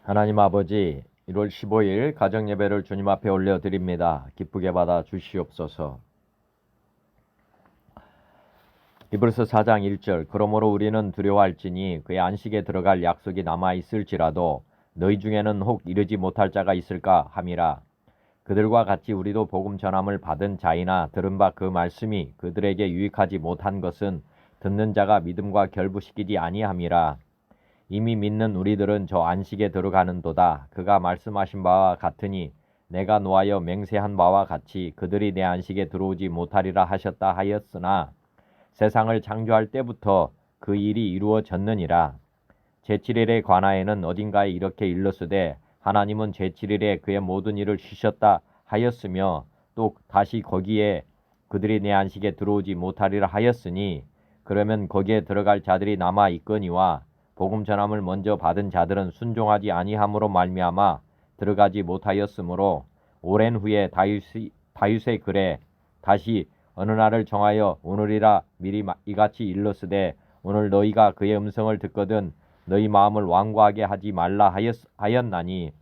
하나님 아버지, 1월 15일 가정예배를 주님 앞에 올려드립니다. 기쁘게 받아 주시옵소서. 히브리서 4장 1절 그러므로 우리는 두려워할지니 그의 안식에 들어갈 약속이 남아있을지라도 너희 중에는 혹 이르지 못할 자가 있을까 함이라. 그들과 같이 우리도 복음 전함을 받은 자이나 들은 바 그 말씀이 그들에게 유익하지 못한 것은 듣는 자가 믿음과 결부시키지 아니함이라. 이미 믿는 우리들은 저 안식에 들어가는도다. 그가 말씀하신 바와 같으니 내가 노하여 맹세한 바와 같이 그들이 내 안식에 들어오지 못하리라 하셨다 하였으나 세상을 창조할 때부터 그 일이 이루어졌느니라. 제7일에 관하여는 어딘가에 이렇게 일렀으되 하나님은 제7일에 그의 모든 일을 쉬셨다 하였으며 또 다시 거기에 그들이 내 안식에 들어오지 못하리라 하였으니 그러면 거기에 들어갈 자들이 남아 있거니와 복음 전함을 먼저 받은 자들은 순종하지 아니함으로 말미암아 들어가지 못하였으므로 오랜 후에 다윗의 글에 다시 어느 날을 정하여 오늘이라 미리 이같이 일렀으되 오늘 너희가 그의 음성을 듣거든 너희 마음을 완고하게 하지 말라 하였나니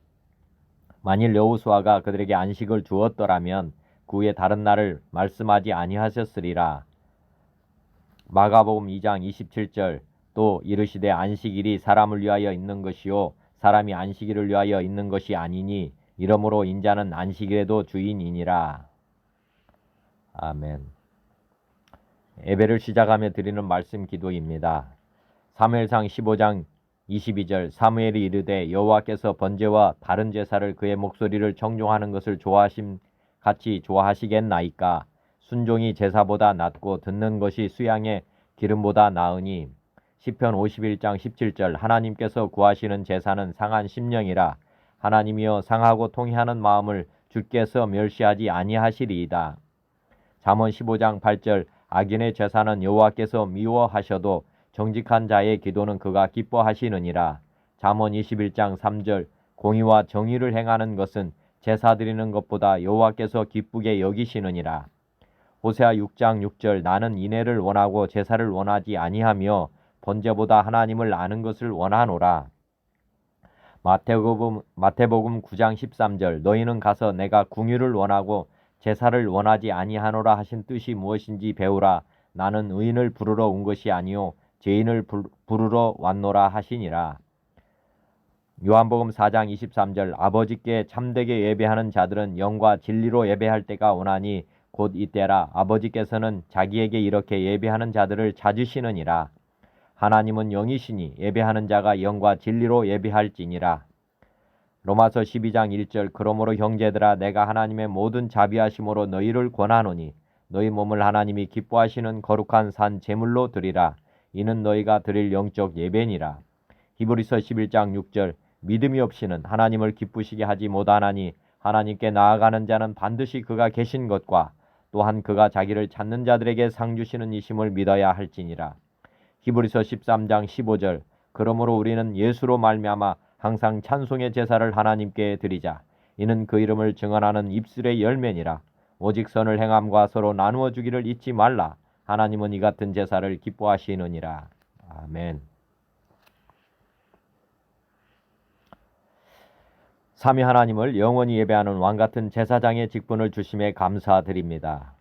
만일 여호수아가 그들에게 안식을 주었더라면 그 후에 다른 날을 말씀하지 아니하셨으리라. 마가복음 2장 27절 또 이르시되 안식일이 사람을 위하여 있는 것이요 사람이 안식일을 위하여 있는 것이 아니니 이러므로 인자는 안식일에도 주인이니라. 아멘. 예배를 시작하며 드리는 말씀 기도입니다. 사무엘상 15장 22절 사무엘이 이르되 여호와께서 번제와 다른 제사를 그의 목소리를 청종하는 것을 좋아하심 같이 좋아하시겠나이까. 순종이 제사보다 낫고 듣는 것이 수양의 기름보다 나으니. 시편 51장 17절 하나님께서 구하시는 제사는 상한 심령이라. 하나님이여 상하고 통회하는 마음을 주께서 멸시하지 아니하시리이다. 잠언 15장 8절 악인의 제사는 여호와께서 미워하셔도 정직한 자의 기도는 그가 기뻐하시느니라. 잠언 21장 3절 공의와 정의를 행하는 것은 제사 드리는 것보다 여호와께서 기쁘게 여기시느니라. 호세아 6장 6절 나는 인애를 원하고 제사를 원하지 아니하며 번제보다 하나님을 아는 것을 원하노라. 마태복음 9장 13절 너희는 가서 내가 궁유를 원하고 제사를 원하지 아니하노라 하신 뜻이 무엇인지 배우라. 나는 의인을 부르러 온 것이 아니요 죄인을 부르러 왔노라 하시니라. 요한복음 4장 23절 아버지께 참되게 예배하는 자들은 영과 진리로 예배할 때가 오나니 곧 이때라. 아버지께서는 자기에게 이렇게 예배하는 자들을 찾으시느니라. 하나님은 영이시니 예배하는 자가 영과 진리로 예배할지니라. 로마서 12장 1절 그러므로 형제들아 내가 하나님의 모든 자비하심으로 너희를 권하노니 너희 몸을 하나님이 기뻐하시는 거룩한 산 제물로 드리라. 이는 너희가 드릴 영적 예배니라. 히브리서 11장 6절 믿음이 없이는 하나님을 기쁘시게 하지 못하나니 하나님께 나아가는 자는 반드시 그가 계신 것과 또한 그가 자기를 찾는 자들에게 상 주시는 이심을 믿어야 할지니라. 히브리서 13장 15절 그러므로 우리는 예수로 말미암아 항상 찬송의 제사를 하나님께 드리자. 이는 그 이름을 증언하는 입술의 열매니라. 오직 선을 행함과 서로 나누어 주기를 잊지 말라. 하나님은 이 같은 제사를 기뻐하시느니라. 아멘. 삼위 하나님을 영원히 예배하는 왕같은 제사장의 직분을 주심에 감사드립니다.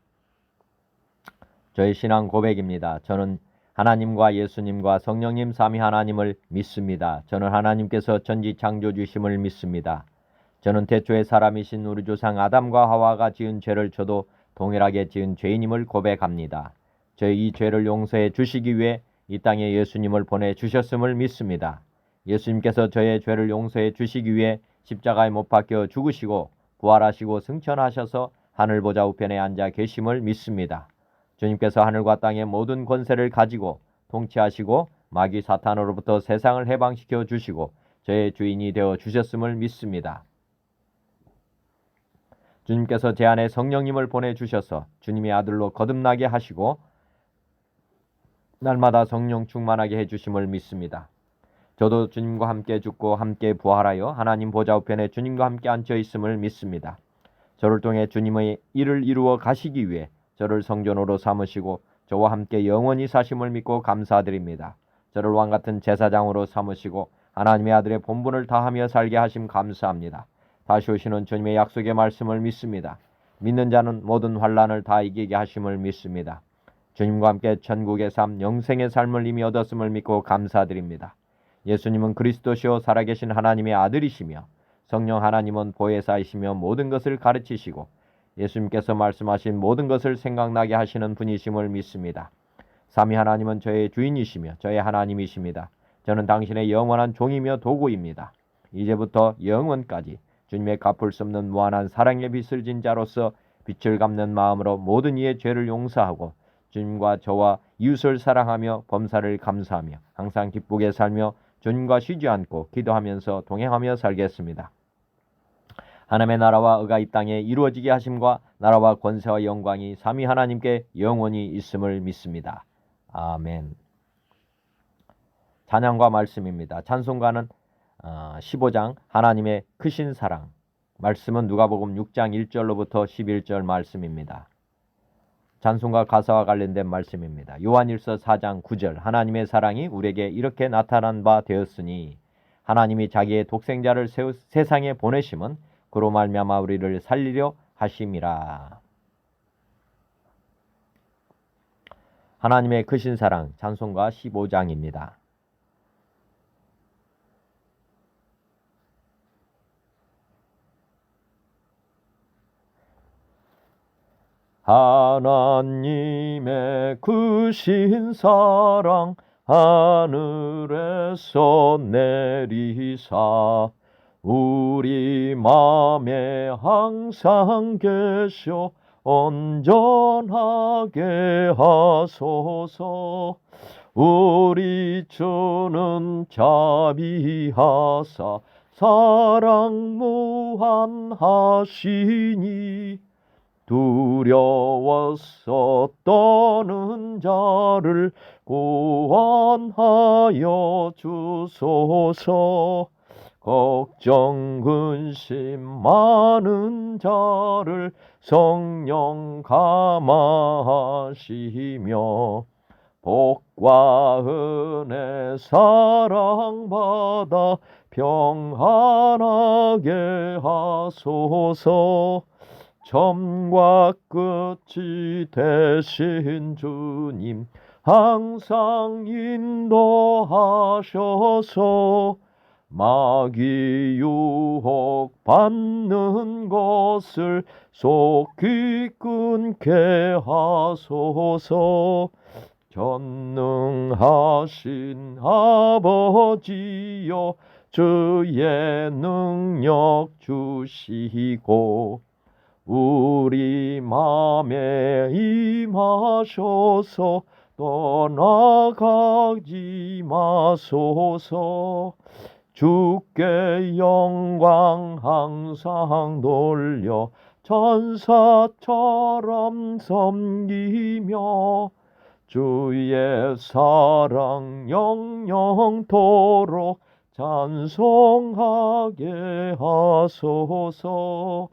저의 신앙 고백입니다. 저는 하나님과 예수님과 성령님 삼위 하나님을 믿습니다. 저는 하나님께서 천지 창조주심을 믿습니다. 저는 태초의 사람이신 우리 조상 아담과 하와가 지은 죄를 저도 동일하게 지은 죄인임을 고백합니다. 저의 이 죄를 용서해 주시기 위해 이 땅에 예수님을 보내주셨음을 믿습니다. 예수님께서 저의 죄를 용서해 주시기 위해 십자가에 못 박혀 죽으시고 부활하시고 승천하셔서 하늘 보좌 우편에 앉아 계심을 믿습니다. 주님께서 하늘과 땅의 모든 권세를 가지고 통치하시고 마귀 사탄으로부터 세상을 해방시켜 주시고 저의 주인이 되어 주셨음을 믿습니다. 주님께서 제 안에 성령님을 보내주셔서 주님의 아들로 거듭나게 하시고 날마다 성령 충만하게 해주심을 믿습니다. 저도 주님과 함께 죽고 함께 부활하여 하나님 보좌 우편에 주님과 함께 앉아 있음을 믿습니다. 저를 통해 주님의 일을 이루어 가시기 위해 저를 성전으로 삼으시고 저와 함께 영원히 사심을 믿고 감사드립니다. 저를 왕같은 제사장으로 삼으시고 하나님의 아들의 본분을 다하며 살게 하심 감사합니다. 다시 오시는 주님의 약속의 말씀을 믿습니다. 믿는 자는 모든 환난을 다 이기게 하심을 믿습니다. 주님과 함께 천국의 삶, 영생의 삶을 이미 얻었음을 믿고 감사드립니다. 예수님은 그리스도시요 살아계신 하나님의 아들이시며 성령 하나님은 보혜사이시며 모든 것을 가르치시고 예수님께서 말씀하신 모든 것을 생각나게 하시는 분이심을 믿습니다. 삼위 하나님은 저의 주인이시며 저의 하나님이십니다. 저는 당신의 영원한 종이며 도구입니다. 이제부터 영원까지 주님의 갚을 수 없는 무한한 사랑의 빚을 진 자로서 빚을 갚는 마음으로 모든 이의 죄를 용서하고 주님과 저와 이웃을 사랑하며 범사를 감사하며 항상 기쁘게 살며 주님과 쉬지 않고 기도하면서 동행하며 살겠습니다. 하나님의 나라와 의가 이 땅에 이루어지게 하심과 나라와 권세와 영광이 삼위 하나님께 영원히 있음을 믿습니다. 아멘. 찬양과 말씀입니다. 찬송가는 15장 하나님의 크신 사랑, 말씀은 누가복음 6장 1절로부터 11절 말씀입니다. 찬송가 가사와 관련된 말씀입니다. 요한일서 4장 9절 하나님의 사랑이 우리에게 이렇게 나타난 바 되었으니 하나님이 자기의 독생자를 세상에 보내심은 그로 말미암아 우리를 살리려 하심이라. 하나님의 크신 사랑 찬송가 15장입니다. 하나님의 크신 사랑 하늘에서 내리사 우리 맘에 항상 계셔 온전하게 하소서. 우리 주는 자비하사 사랑 무한하시니 두려워서 떠는 자를 구원하여 주소서. 걱정 근심 많은 자를 성령 감화하시며 복과 은혜 사랑받아 평안하게 하소서. 처음과 끝이 되신 주님 항상 인도하셔서 마귀 유혹 받는 것을 속히 끊게 하소서. 전능하신 아버지여 주의 능력 주시고 우리 맘에 임하셔서 떠나가지 마소서. 주께 영광 항상 돌려 천사처럼 섬기며 주의 사랑 영영토록 찬송하게 하소서.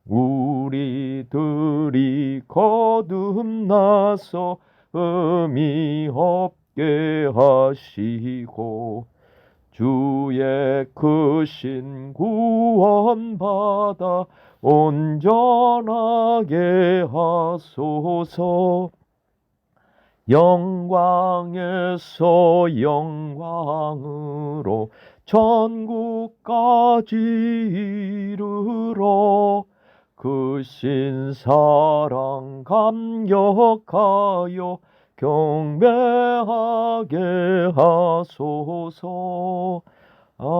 우리들이 거듭나서 의미 없게 하시고 주의 크신 구원받아 온전하게 하소서. 영광에서 영광으로 천국까지 이르러 크신 사랑 감격하여 경배하게 하소서. 아멘.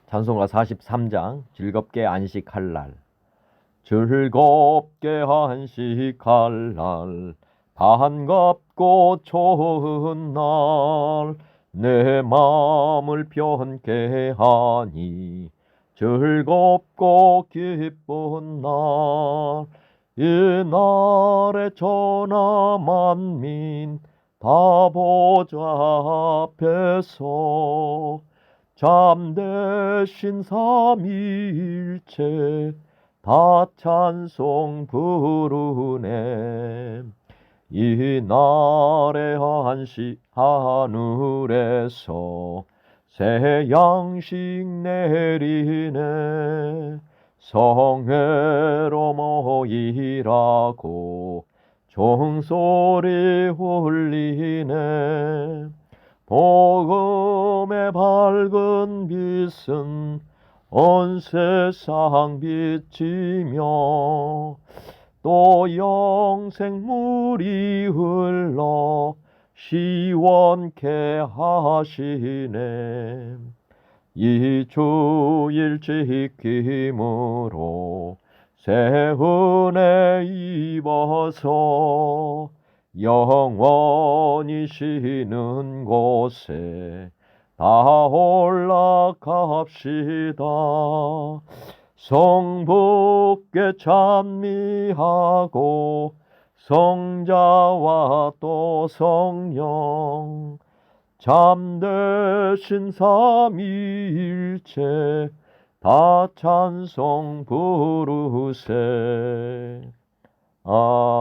찬송가 43장 즐겁게 안식할 날. 즐겁게 안식할 날 반갑고 좋은 날 내 마음을 편케 하니 즐겁고 기쁜 날. 이날에 전하 만민 다 보좌 앞에서 잠대신 삼위일체 다 다 찬송 부르네. 이날에 하늘에서 새 양식 내리네. 성회로 모이라고 종소리 울리네. 복음의 밝은 빛은 온 세상 비치며 또 영생물이 흘러 시원케 하시네. 이 주일 지킴으로 새 은혜 입어서 영원히 쉬는 곳에 다 올라갑시다. 성부께 찬미하고 성자와 또 성령 잠드신 삼위일체 다 찬송 부르세. 아멘.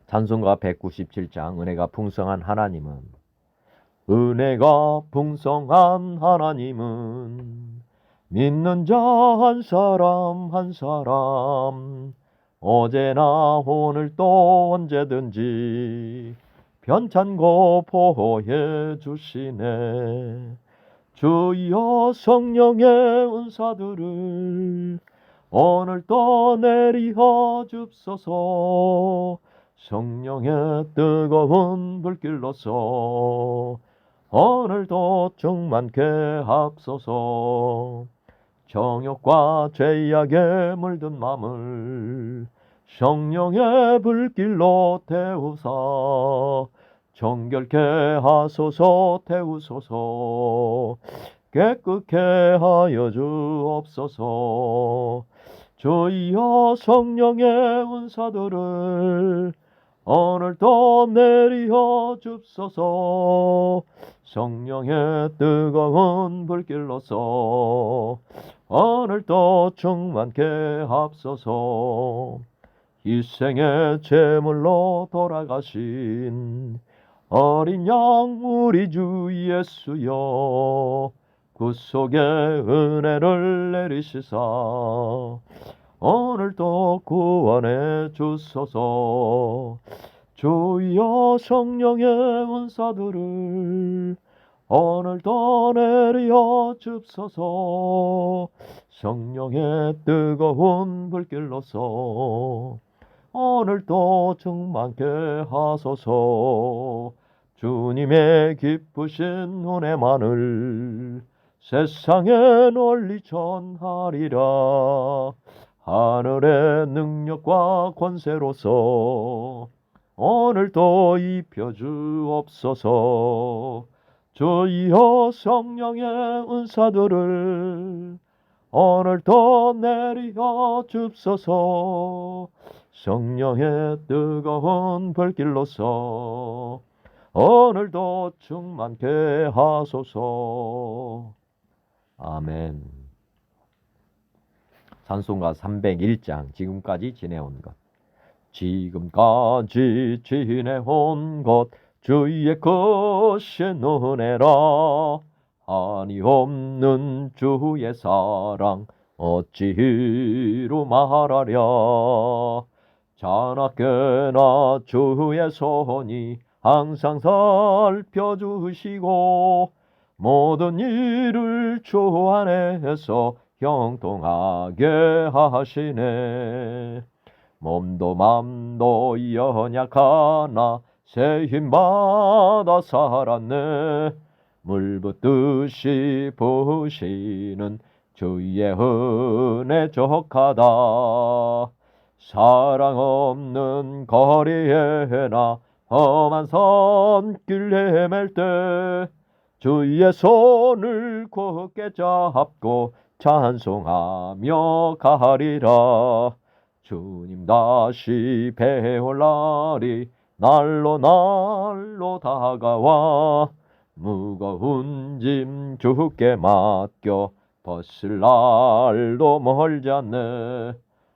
찬송가 197장. 은혜가 풍성한 하나님은 은혜가 풍성한 하나님은 믿는 자 한 사람 한 사람 어제나 오늘도 언제든지 편찮고 보호해 주시네. 주여 성령의 은사들을 오늘도 내리어 줍소서. 성령의 뜨거운 불길로서 오늘도 충만케 합소서. 정욕과 죄악에 물든 맘을 성령의 불길로 태우사 정결케 하소서. 태우소서. 깨끗게 하여 주옵소서. 주여 성령의 은사들을 오늘도 내리어 줍소서. 성령의 뜨거운 불길로서 오늘도 충만케 합소서. 희생의 제물로 돌아가신 어린 양 우리 주 예수여 구속의 은혜를 내리시사 오늘도 구원해 주소서. 주여 성령의 은사들을 오늘도 내리어 줍소서. 성령의 뜨거운 불길로서 오늘도 충만케 하소서. 주님의 기쁘신 은혜만을 세상에 널리 전하리라. 하늘의 능력과 권세로서 오늘도 입혀 주옵소서. 주여 성령의 은사들을 오늘도 내리어 줍소서. 성령의 뜨거운 불길로서 오늘도 충만케 하소서. 아멘. 찬송가 301장. 지금까지 지내온 것. 지금까지 지내온 것 주의 크신 은혜라. 한이 없는 주의 사랑 어찌 이루 말하랴. 자나깨나 주의 손이 항상 살펴주시고 모든 일을 주 안에서 형통하게 하시네. 몸도 맘도 연약하나 새 힘받아 살았네. 물 붓듯이 부으시는 주의 은혜 족하다. 사랑 없는 거리에나 험한 산길 헤맬 때 주의 손을 굳게 잡고 찬송하며 가리라. 주님 다시 배울 날이 날로 날로 다가와 무거운 짐 주께 맡겨 벗을 날도 멀지 않네.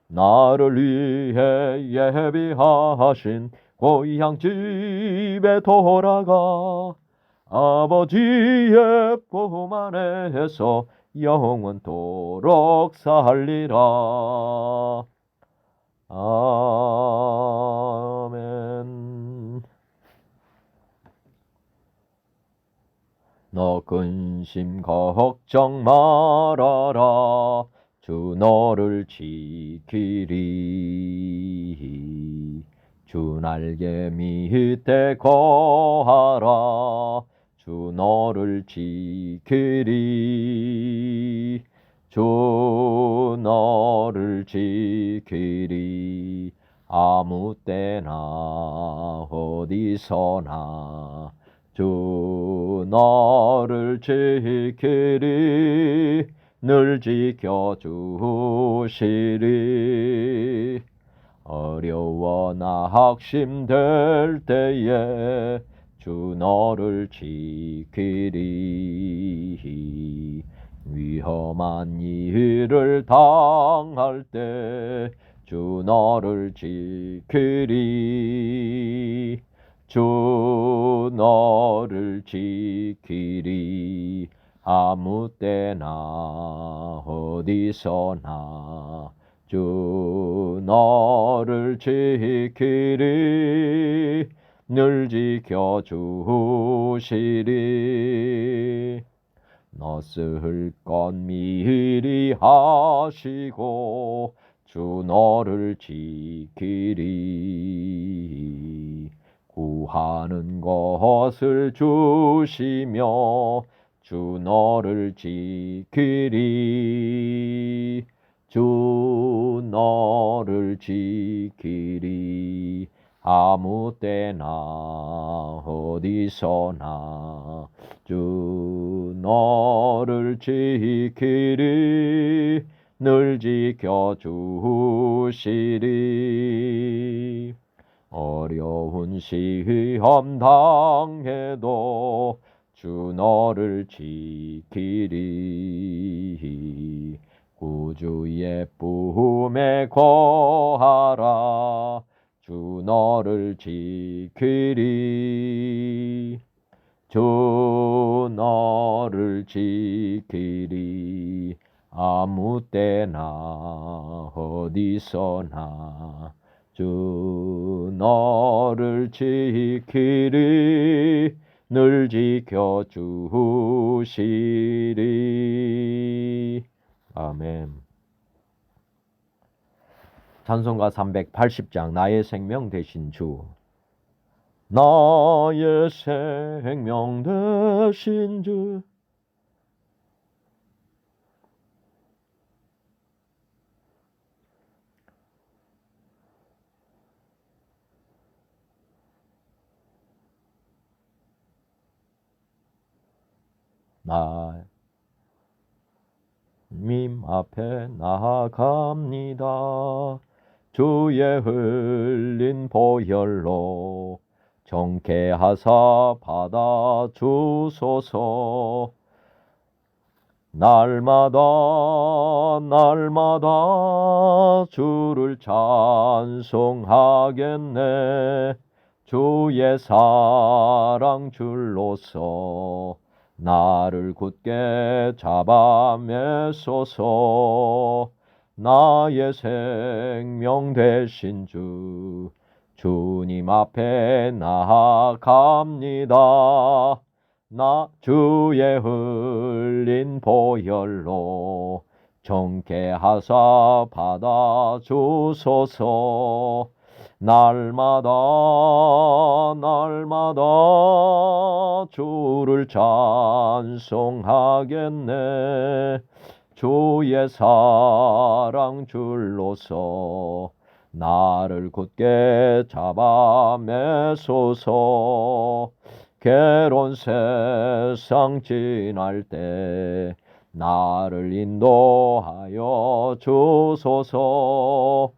나를 위해 예비하신 고향집에 돌아가 아버지의 품 안에서 영원토록 살리라. 아멘. 너 근심 걱정 말아라. 주 너를 지키리. 주 날개 밑에 거하라. 주 너를 지키리. 주 너를 지키리. 아무 때나 어디서나 주 너를 지키리. 늘 지켜주시리. 어려워 낙심될 때에 주 너를 지키리. 위험한 일을 당할 때 주 너를 지키리. 주 너를 지키리. 아무 때나 어디서나 주 너를 지키리. 늘 지켜주시리. 너 쓸 것 미리 하시고 주 너를 지키리. 구하는 것을 주시며 주 너를 지키리. 주 너를 지키리. 아무 때나 어디서나 주 너를 지키리. 늘 지켜주시리. 어려운 시험 당해도 주 너를 지키리. 구주의 뿜에 거하라. 주 너를 지키리. 주 너를 지키리. 아무 때나 어디서나 주 너를 지키리. 늘 지켜주시리. 아멘. 찬송가 380장 나의 생명 되신 주. 나의 생명 되신 주. 님 앞에 나아갑니다. 주의 흘린 보혈로 정케하사 받아주소서. 날마다 주를 찬송하겠네. 주의 사랑 줄로서 나를 굳게 잡아매소서. 나의 생명 되신 주, 주님 앞에 나아갑니다. 나 주의 흘린 보혈로 정케하사 받아주소서. 날마다 주를 찬송하겠네. 주의 사랑 줄로서 나를 굳게 잡아매소서. 괴로운 세상 지날 때 나를 인도하여 주소서.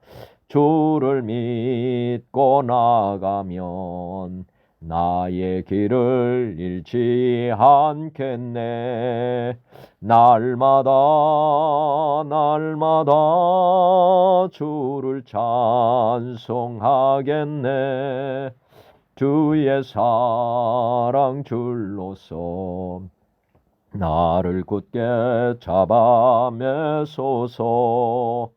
주를 믿고 나가면 나의 길을 잃지 않겠네. 날마다 주를 찬송하겠네. 주의 사랑 줄로서 나를 굳게 잡아 매소서.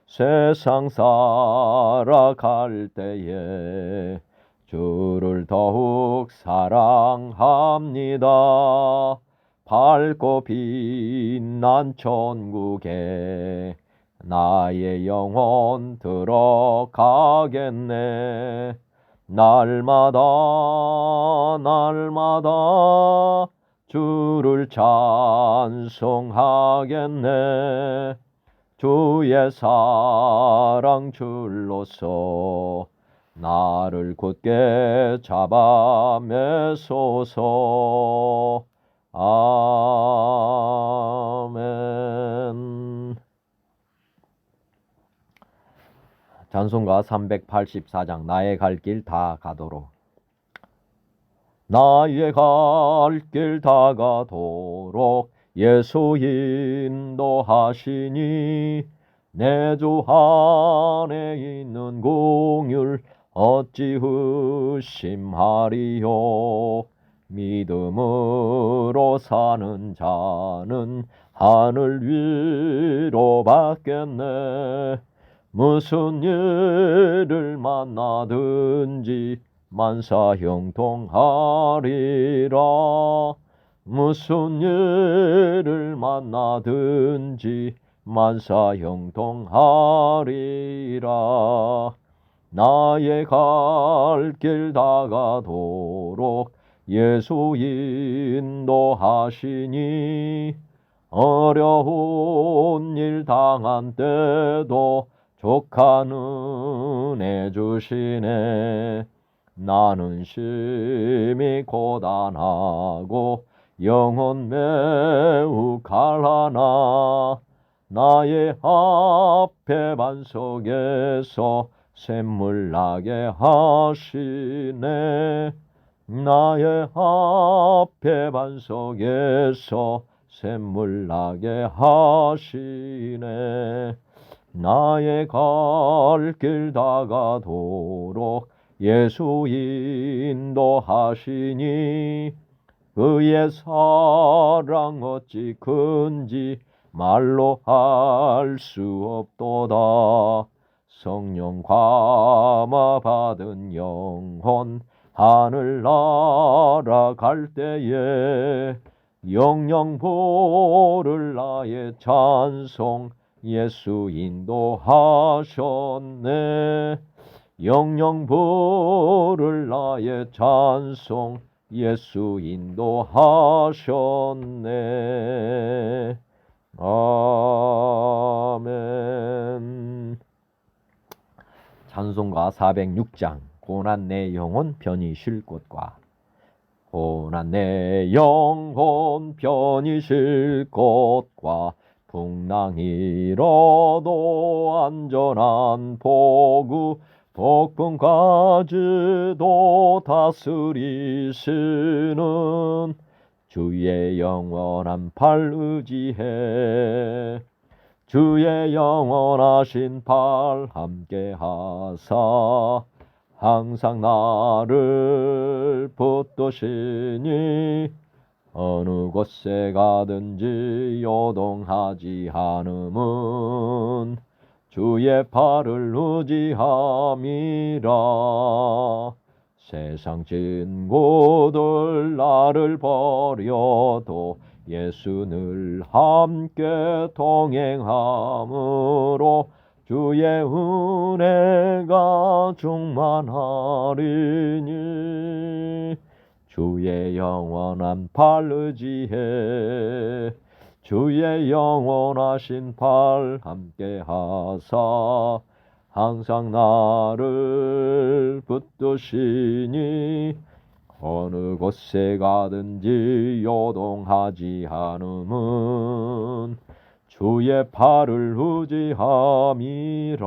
세상 살아갈 때에 주를 더욱 사랑합니다. 밝고 빛난 천국에 나의 영혼 들어가겠네. 날마다 주를 찬송하겠네. 주의 사랑 줄로서 나를 굳게 잡아 매소서. 아멘. 찬송가 384장 나의 갈 길 다 가도록. 나의 갈 길 다 가도록 예수 인도하시니 내 주 안에 있는 공율 어찌 의심하리요. 믿음으로 사는 자는 하늘 위로 받겠네. 무슨 일을 만나든지 만사 형통하리라. 무슨 일을 만나든지 만사 형통하리라. 나의 갈 길 다 가도록 예수 인도하시니 어려운 일 당한 때도 족한 은혜 주시네. 나는 심히 고단하고 영혼 매우 갈하나 나의 앞에 반석에서 샘물 나게 하시네. 나의 앞에 반석에서 샘물 나게 하시네. 나의 갈 길 다 가도록 예수 인도하시니 그의 사랑 어찌 큰지 말로 할 수 없도다. 성령 감화 받은 영혼 하늘 날아갈 때에 영영 부를 나의 찬송 예수 인도하셨네. 영영 부를 나의 찬송 예수 인도하셨네. 아멘. 찬송가 406장 고난 내 영혼 편히 쉴 곳과. 고난 내 영혼 편히 쉴 곳과 풍랑이러도 안전한 보구 복분 가지도 다스리시는 주의 영원한 팔 의지해. 주의 영원하신 팔 함께 하사 항상 나를 붙드시니 어느 곳에 가든지 요동하지 않음은 주의 팔을 의지함이라. 세상 친구들 나를 버려도 예수 늘 함께 동행함으로 주의 은혜가 충만하리니 주의 영원한 팔 의지해. 주의 영원하신 팔 함께 하사 항상 나를 붙드시니 어느 곳에 가든지 요동하지 않음은 주의 팔을 의지함이라.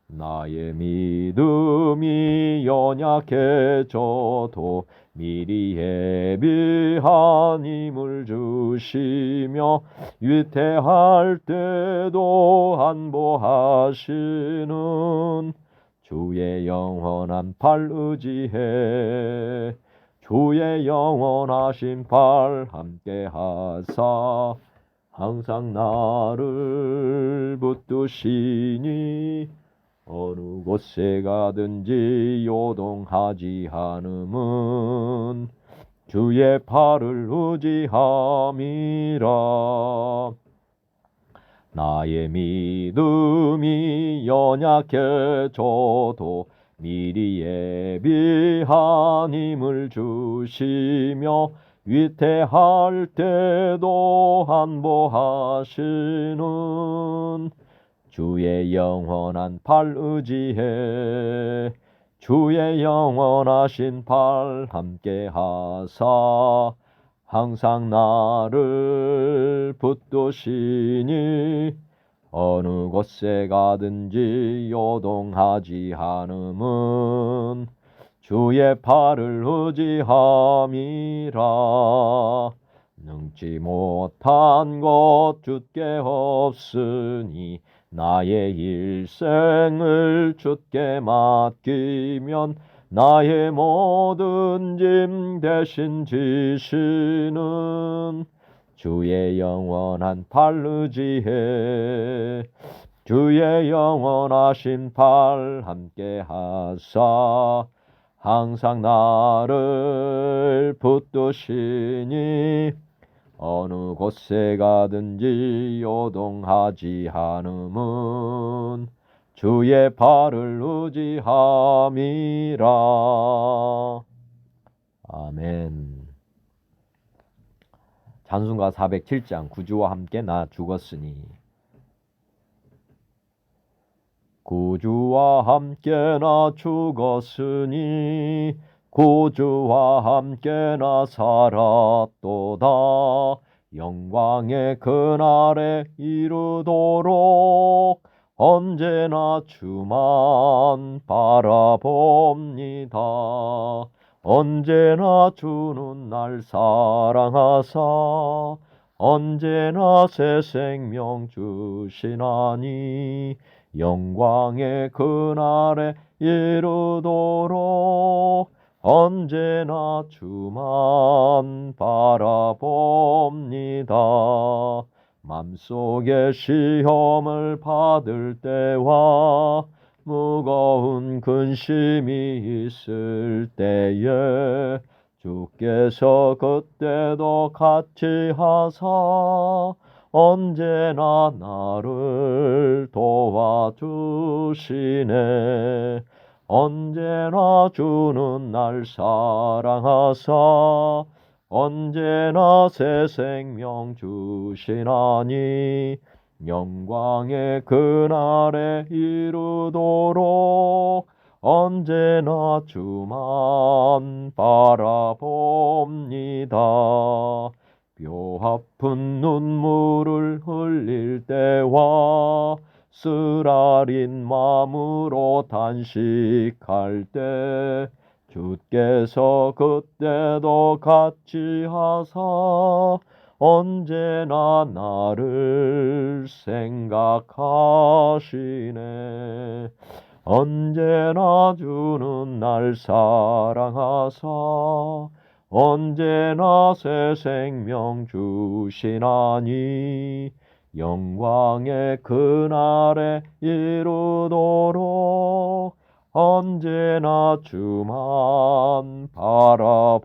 나의 믿음이 연약해져도 미리 예비한 힘을 주시며 위태할 때도 안보하시는 주의 영원한 팔 의지해 주의 영원하신 팔 함께하사 항상 나를 붙드시니 어느 곳에 가든지 요동하지 않음은 주의 팔을 의지함이라. 나의 믿음이 연약해져도 미리 예비한 힘을 주시며 위태할 때도 안보하시는 주의 영원한 팔 의지해 주의 영원하신 팔 함께하사 항상 나를 붙드시니 어느 곳에 가든지 요동하지 않음은 주의 팔을 의지함이라. 능지 못한 것 주께 없으니 나의 일생을 주께 맡기면 나의 모든 짐 대신 지시는 주의 영원한 팔 의지해 주의 영원하신 팔 함께하사 항상 나를 붙드시니 어느 곳에 가든지 요동하지 않음은 주의 팔을 의지함이라. 아멘. 찬송가 407장 구주와 함께 나 죽었으니. 구주와 함께 나 죽었으니 구주와 함께 나 살았도다. 영광의 그날에 이르도록 언제나 주만 바라봅니다. 언제나 주는 날 사랑하사 언제나 새 생명 주시나니 영광의 그날에 이르도록 언제나 주만 바라봅니다. 맘속에 시험을 받을 때와 무거운 근심이 있을 때에 주께서 그때도 같이 하사 언제나 나를 도와주시네. 언제나 주는 날 사랑하사 언제나 새 생명 주시나니 영광의 그날에 이르도록 언제나 주만 바라봅니다. 뼈 아픈 눈물을 흘릴 때와 쓰라린 마음으로 단식할 때 주께서 그때도 같이 하사 언제나 나를 생각하시네. 언제나 주는 날 사랑하사 언제나 새 생명 주시나니 영광의 그날에 이르도록 언제나 주만 바라봅니다.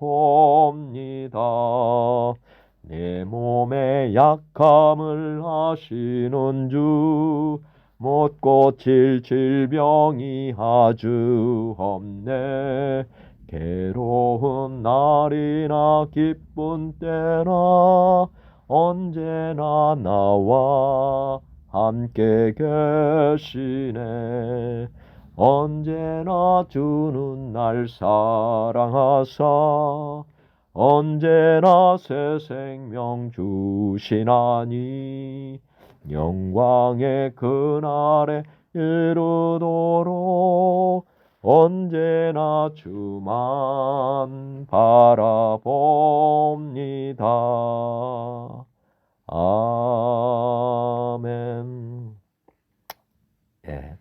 내 몸의 약함을 아시는 주 못 고칠 질병이 아주 없네. 괴로운 날이나 기쁜 때나 언제나 나와 함께 계시네. 언제나 주는 날 사랑하사 언제나 새 생명 주시나니 영광의 그날에 이르도록 언제나 주만 바라봅니다. 아멘. 예.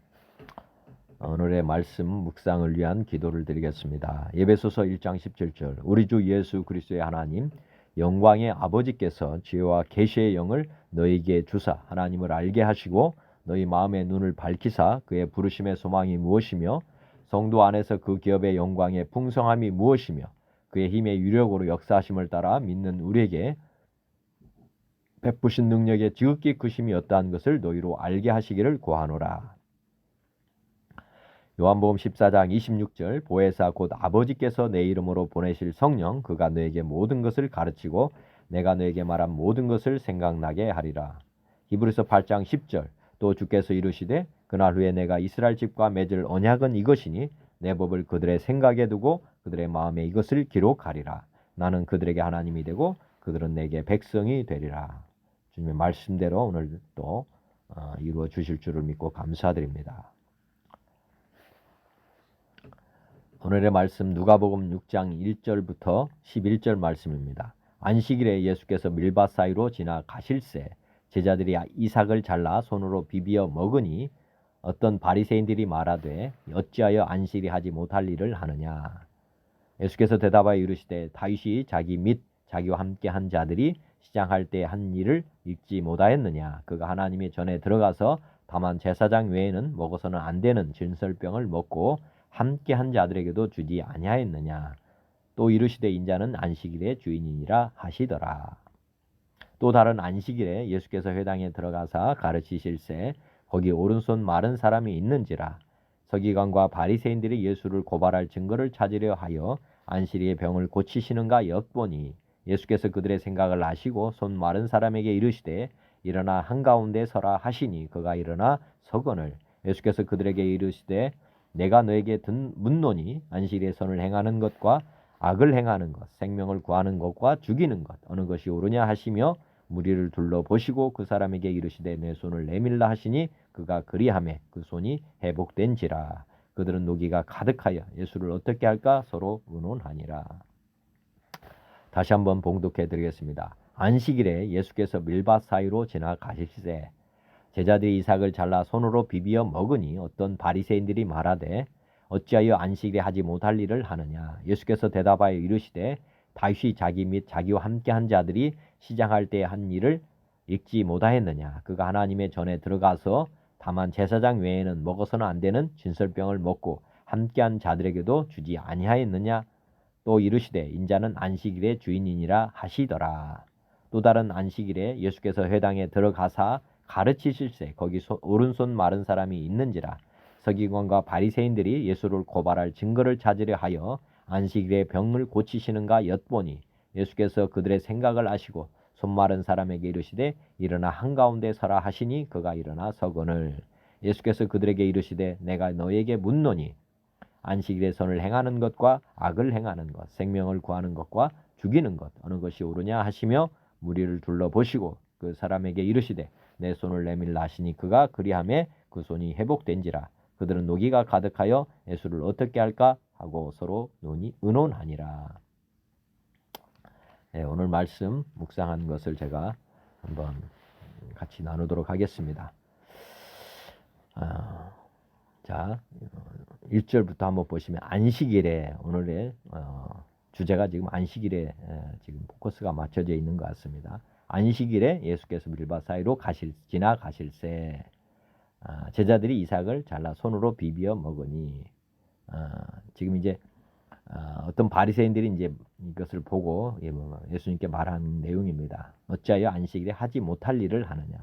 오늘의 말씀 묵상을 위한 기도를 드리겠습니다. 에베소서 1장 17절 우리 주 예수 그리스도의 하나님 영광의 아버지께서 지혜와 계시의 영을 너희에게 주사 하나님을 알게 하시고 너희 마음의 눈을 밝히사 그의 부르심의 소망이 무엇이며 성도 안에서 그 기업의 영광의 풍성함이 무엇이며 그의 힘의 유력으로 역사하심을 따라 믿는 우리에게 베푸신 능력의 지극히 크심이 어떠한 것을 너희로 알게 하시기를 구하노라. 요한복음 14장 26절 보혜사 곧 아버지께서 내 이름으로 보내실 성령 그가 너에게 모든 것을 가르치고 내가 너에게 말한 모든 것을 생각나게 하리라. 히브리서 8장 10절 또 주께서 이르시되 그날 후에 내가 이스라엘 집과 맺을 언약은 이것이니 내 법을 그들의 생각에 두고 그들의 마음에 이것을 기록하리라. 나는 그들에게 하나님이 되고 그들은 내게 백성이 되리라. 주님의 말씀대로 오늘 또 이루어 주실 줄을 믿고 감사드립니다. 오늘의 말씀 누가복음 6장 1절부터 11절 말씀입니다. 안식일에 예수께서 밀밭 사이로 지나 가실새 제자들이 이삭을 잘라 손으로 비비어 먹으니 어떤 바리새인들이 말하되 어찌하여 안식일에 하지 못할 일을 하느냐. 예수께서 대답하여 이르시되 다윗이 자기 및 자기와 함께 한 자들이 시장할 때 한 일을 읽지 못하였느냐. 그가 하나님의 전에 들어가서 다만 제사장 외에는 먹어서는 안 되는 진설병을 먹고 함께 한 자들에게도 주지 아니하였느냐. 또 이르시되 인자는 안식일의 주인이니라 하시더라. 또 다른 안식일에 예수께서 회당에 들어가사 가르치실새 거기 오른손 마른 사람이 있는지라. 서기관과 바리새인들이 예수를 고발할 증거를 찾으려 하여 안식일의 병을 고치시는가 엿보니 예수께서 그들의 생각을 아시고 손 마른 사람에게 이르시되 일어나 한가운데 서라 하시니 그가 일어나 서거늘. 예수께서 그들에게 이르시되 내가 너에게 묻노니 안식일에 선을 행하는 것과 악을 행하는 것, 생명을 구하는 것과 죽이는 것 어느 것이 옳으냐 하시며 무리를 둘러보시고 그 사람에게 이르시되 내 손을 내밀라 하시니 그가 그리하매 그 손이 회복된지라. 그들은 노기가 가득하여 예수를 어떻게 할까 서로 의논하니라. 다시 한번 봉독해 드리겠습니다. 안식일에 예수께서 밀밭 사이로 지나가실새 제자들이 이삭을 잘라 손으로 비비어 먹으니 어떤 바리새인들이 말하되 어찌하여 안식일에 하지 못할 일을 하느냐. 예수께서 대답하여 이르시되 다윗이 자기 및 자기와 함께 한 자들이 시장할 때 한 일을 읽지 못하였느냐. 그가 하나님의 전에 들어가서 다만 제사장 외에는 먹어서는 안 되는 진설병을 먹고 함께한 자들에게도 주지 아니하였느냐. 또 이르시되 인자는 안식일의 주인이니라 하시더라. 또 다른 안식일에 예수께서 회당에 들어가사 가르치실새 거기 오른손 마른 사람이 있는지라. 서기관과 바리새인들이 예수를 고발할 증거를 찾으려 하여 안식일에 병을 고치시는가 엿보니 예수께서 그들의 생각을 아시고 손 마른 사람에게 이르시되 일어나 한가운데 서라 하시니 그가 일어나 서거늘. 예수께서 그들에게 이르시되 내가 너에게 묻노니 안식일에 선을 행하는 것과 악을 행하는 것, 생명을 구하는 것과 죽이는 것 어느 것이 옳으냐 하시며 무리를 둘러보시고 그 사람에게 이르시되 내 손을 내밀라 하시니 그가 그리하매 그 손이 회복된지라. 그들은 노기가 가득하여 예수를 어떻게 할까 하고 서로 의논하니라. 네, 오늘 말씀 묵상한 것을 제가 한번 같이 나누도록 하겠습니다. 자, 1절부터 한번 보시면 안식일에 오늘의 주제가 지금 안식일에 지금 포커스가 맞춰져 있는 것 같습니다. 안식일에 예수께서 밀밭 사이로 지나가실새 제자들이 이삭을 잘라 손으로 비비어 먹으니 지금 이제 어떤 바리새인들이 이제 이것을 보고 예수님께 말한 내용입니다. 어찌하여 안식일에 하지 못할 일을 하느냐.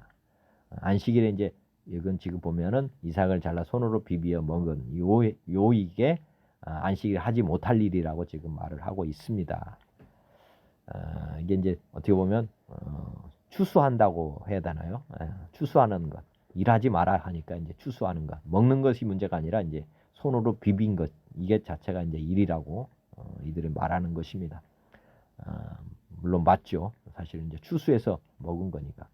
안식일에 이제 이건 지금 보면은 이삭을 잘라 손으로 비비어 먹은 이게 안식일에 하지 못할 일이라고 지금 말을 하고 있습니다. 이게 이제 어떻게 보면 추수한다고 해야 되나요? 추수하는 것, 일하지 마라 하니까 이제 추수하는 것, 먹는 것이 문제가 아니라 이제 손으로 비빈 것 이게 자체가 이제 일이라고 이들이 말하는 것입니다. 물론 맞죠. 사실 이제 추수해서 먹은 거니까.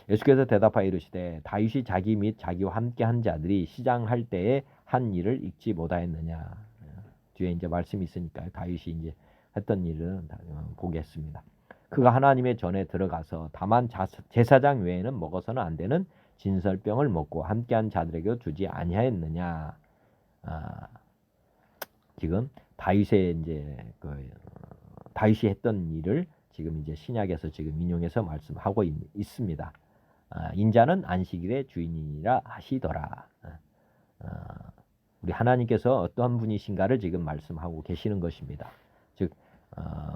예수께서 대답하여 이르시되 다윗이 자기 및 자기와 함께 한 자들이 시장할 때에 한 일을 잊지 못하였느냐. 뒤에 이제 말씀이 있으니까 다윗이 이제 했던 일은 보겠습니다. 그가 하나님의 전에 들어가서 다만 제사장 외에는 먹어서는 안 되는 진설병을 먹고 함께한 자들에게 주지 아니하였느냐. 지금 다윗의 이제 다윗이 했던 일을 지금 이제 신약에서 지금 인용해서 말씀하고 있습니다. 인자는 안식일의 주인이라 하시더라. 우리 하나님께서 어떠한 분이신가를 지금 말씀하고 계시는 것입니다. 즉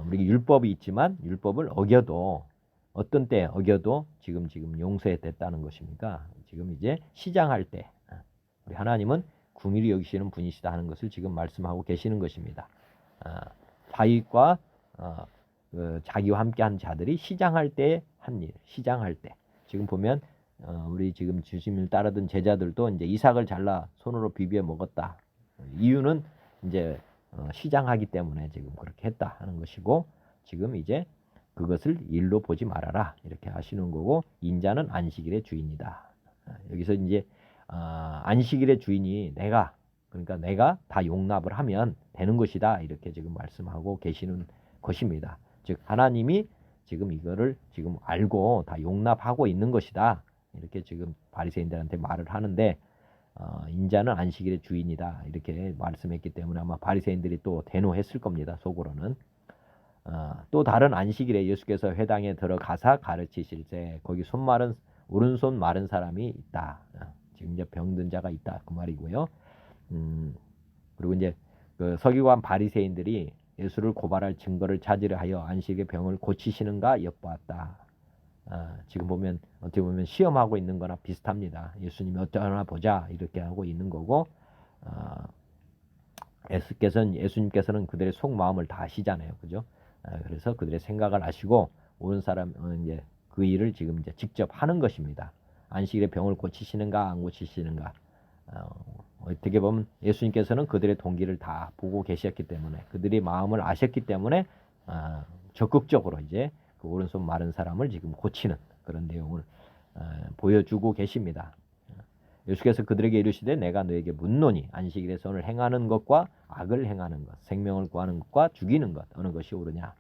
우리 율법이 있지만 율법을 어겨도 어떤 때 어겨도 지금 용서했다는 것입니까? 지금 이제 시장할 때 우리 하나님은 궁일이 여기시는 분이시다 하는 것을 지금 말씀하고 계시는 것입니다. 다윗과 자기와 함께한 자들이 시장할 때 한 일, 시장할 때 지금 보면 우리 지금 주님을 따르던 제자들도 이제 이삭을 잘라 손으로 비벼 먹었다. 이유는 이제 시장하기 때문에 지금 그렇게 했다 하는 것이고 지금 이제 그것을 일로 보지 말아라 이렇게 하시는 거고 인자는 안식일의 주인이다. 여기서 이제 안식일의 주인이 그러니까 내가 다 용납을 하면 되는 것이다 이렇게 지금 말씀하고 계시는 것입니다. 즉 하나님이 지금 이거를 지금 알고 다 용납하고 있는 것이다 이렇게 지금 바리새인들한테 말을 하는데 인자는 안식일의 주인이다 이렇게 말씀했기 때문에 아마 바리새인들이 또 대노했을 겁니다. 속으로는. 또 다른 안식일에 예수께서 회당에 들어가사 가르치실세 거기 오른손 마른 사람이 있다. 지금 이제 병든 자가 있다 그 말이고요. 그리고 이제 그 서기관 바리새인들이 예수를 고발할 증거를 찾으려 하여 안식의 병을 고치시는가 엿보았다. 지금 보면 어떻게 보면 시험하고 있는 거나 비슷합니다. 예수님이 어떠나 보자 이렇게 하고 있는 거고 예수님께서는 그들의 속마음을 다 아시잖아요. 그죠? 그래서 그들의 생각을 아시고 옳은 사람은 이제 그 일을 지금 이제 직접 하는 것입니다. 안식일의 병을 고치시는가 안 고치시는가. 어떻게 보면 예수님께서는 그들의 동기를 다 보고 계셨기 때문에 그들의 마음을 아셨기 때문에 적극적으로 이제 그 오른손 마른 사람을 지금 고치는 그런 내용을 보여주고 계십니다. 예수께서 그들에게 이르시되 내가 너에게 묻노니 안식일에 선을 행하는 것과 악을 행하는 것, 생명을 구하는 것과 죽이는 것 어느 것이 옳으냐.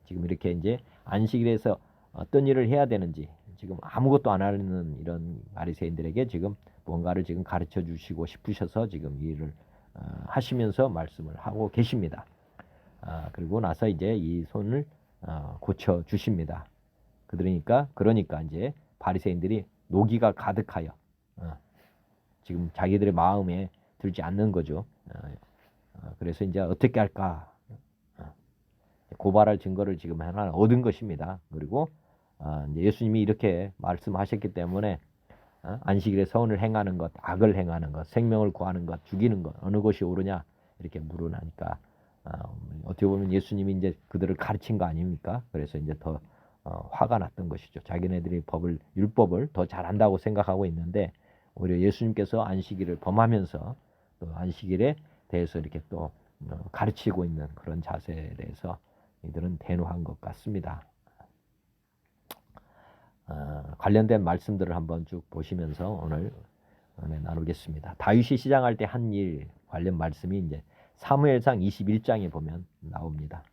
지금 이렇게 이제 안식일에서 어떤 일을 해야 되는지 지금 아무것도 안 하는 이런 바리새인들에게 지금 뭔가를 지금 가르쳐 주시고 싶으셔서 지금 이 일을 하시면서 말씀을 하고 계십니다. 그리고 나서 이제 이 손을 고쳐 주십니다. 그러니까 이제 바리새인들이 노기가 가득하여 지금 자기들의 마음에 들지 않는 거죠. 그래서 이제 어떻게 할까? 고발할 증거를 지금 하나 얻은 것입니다. 그리고 이제 예수님이 이렇게 말씀하셨기 때문에 안식일에 선을 행하는 것, 악을 행하는 것, 생명을 구하는 것, 죽이는 것 어느 것이 옳으냐 이렇게 물으니까 어떻게 보면 예수님이 이제 그들을 가르친 거 아닙니까? 그래서 이제 더 화가 났던 것이죠. 자기네들이 율법을 더 잘한다고 생각하고 있는데 오히려 예수님께서 안식일을 범하면서 또 안식일에 대해서 이렇게 또 가르치고 있는 그런 자세에 대해서 이들은 대노한 것 같습니다. 관련된 말씀들을 한번 쭉 보시면서 오늘 나누겠습니다. 다윗이 시장할 때 한 일 관련 말씀이 이제 사무엘상 21장에 보면 나옵니다.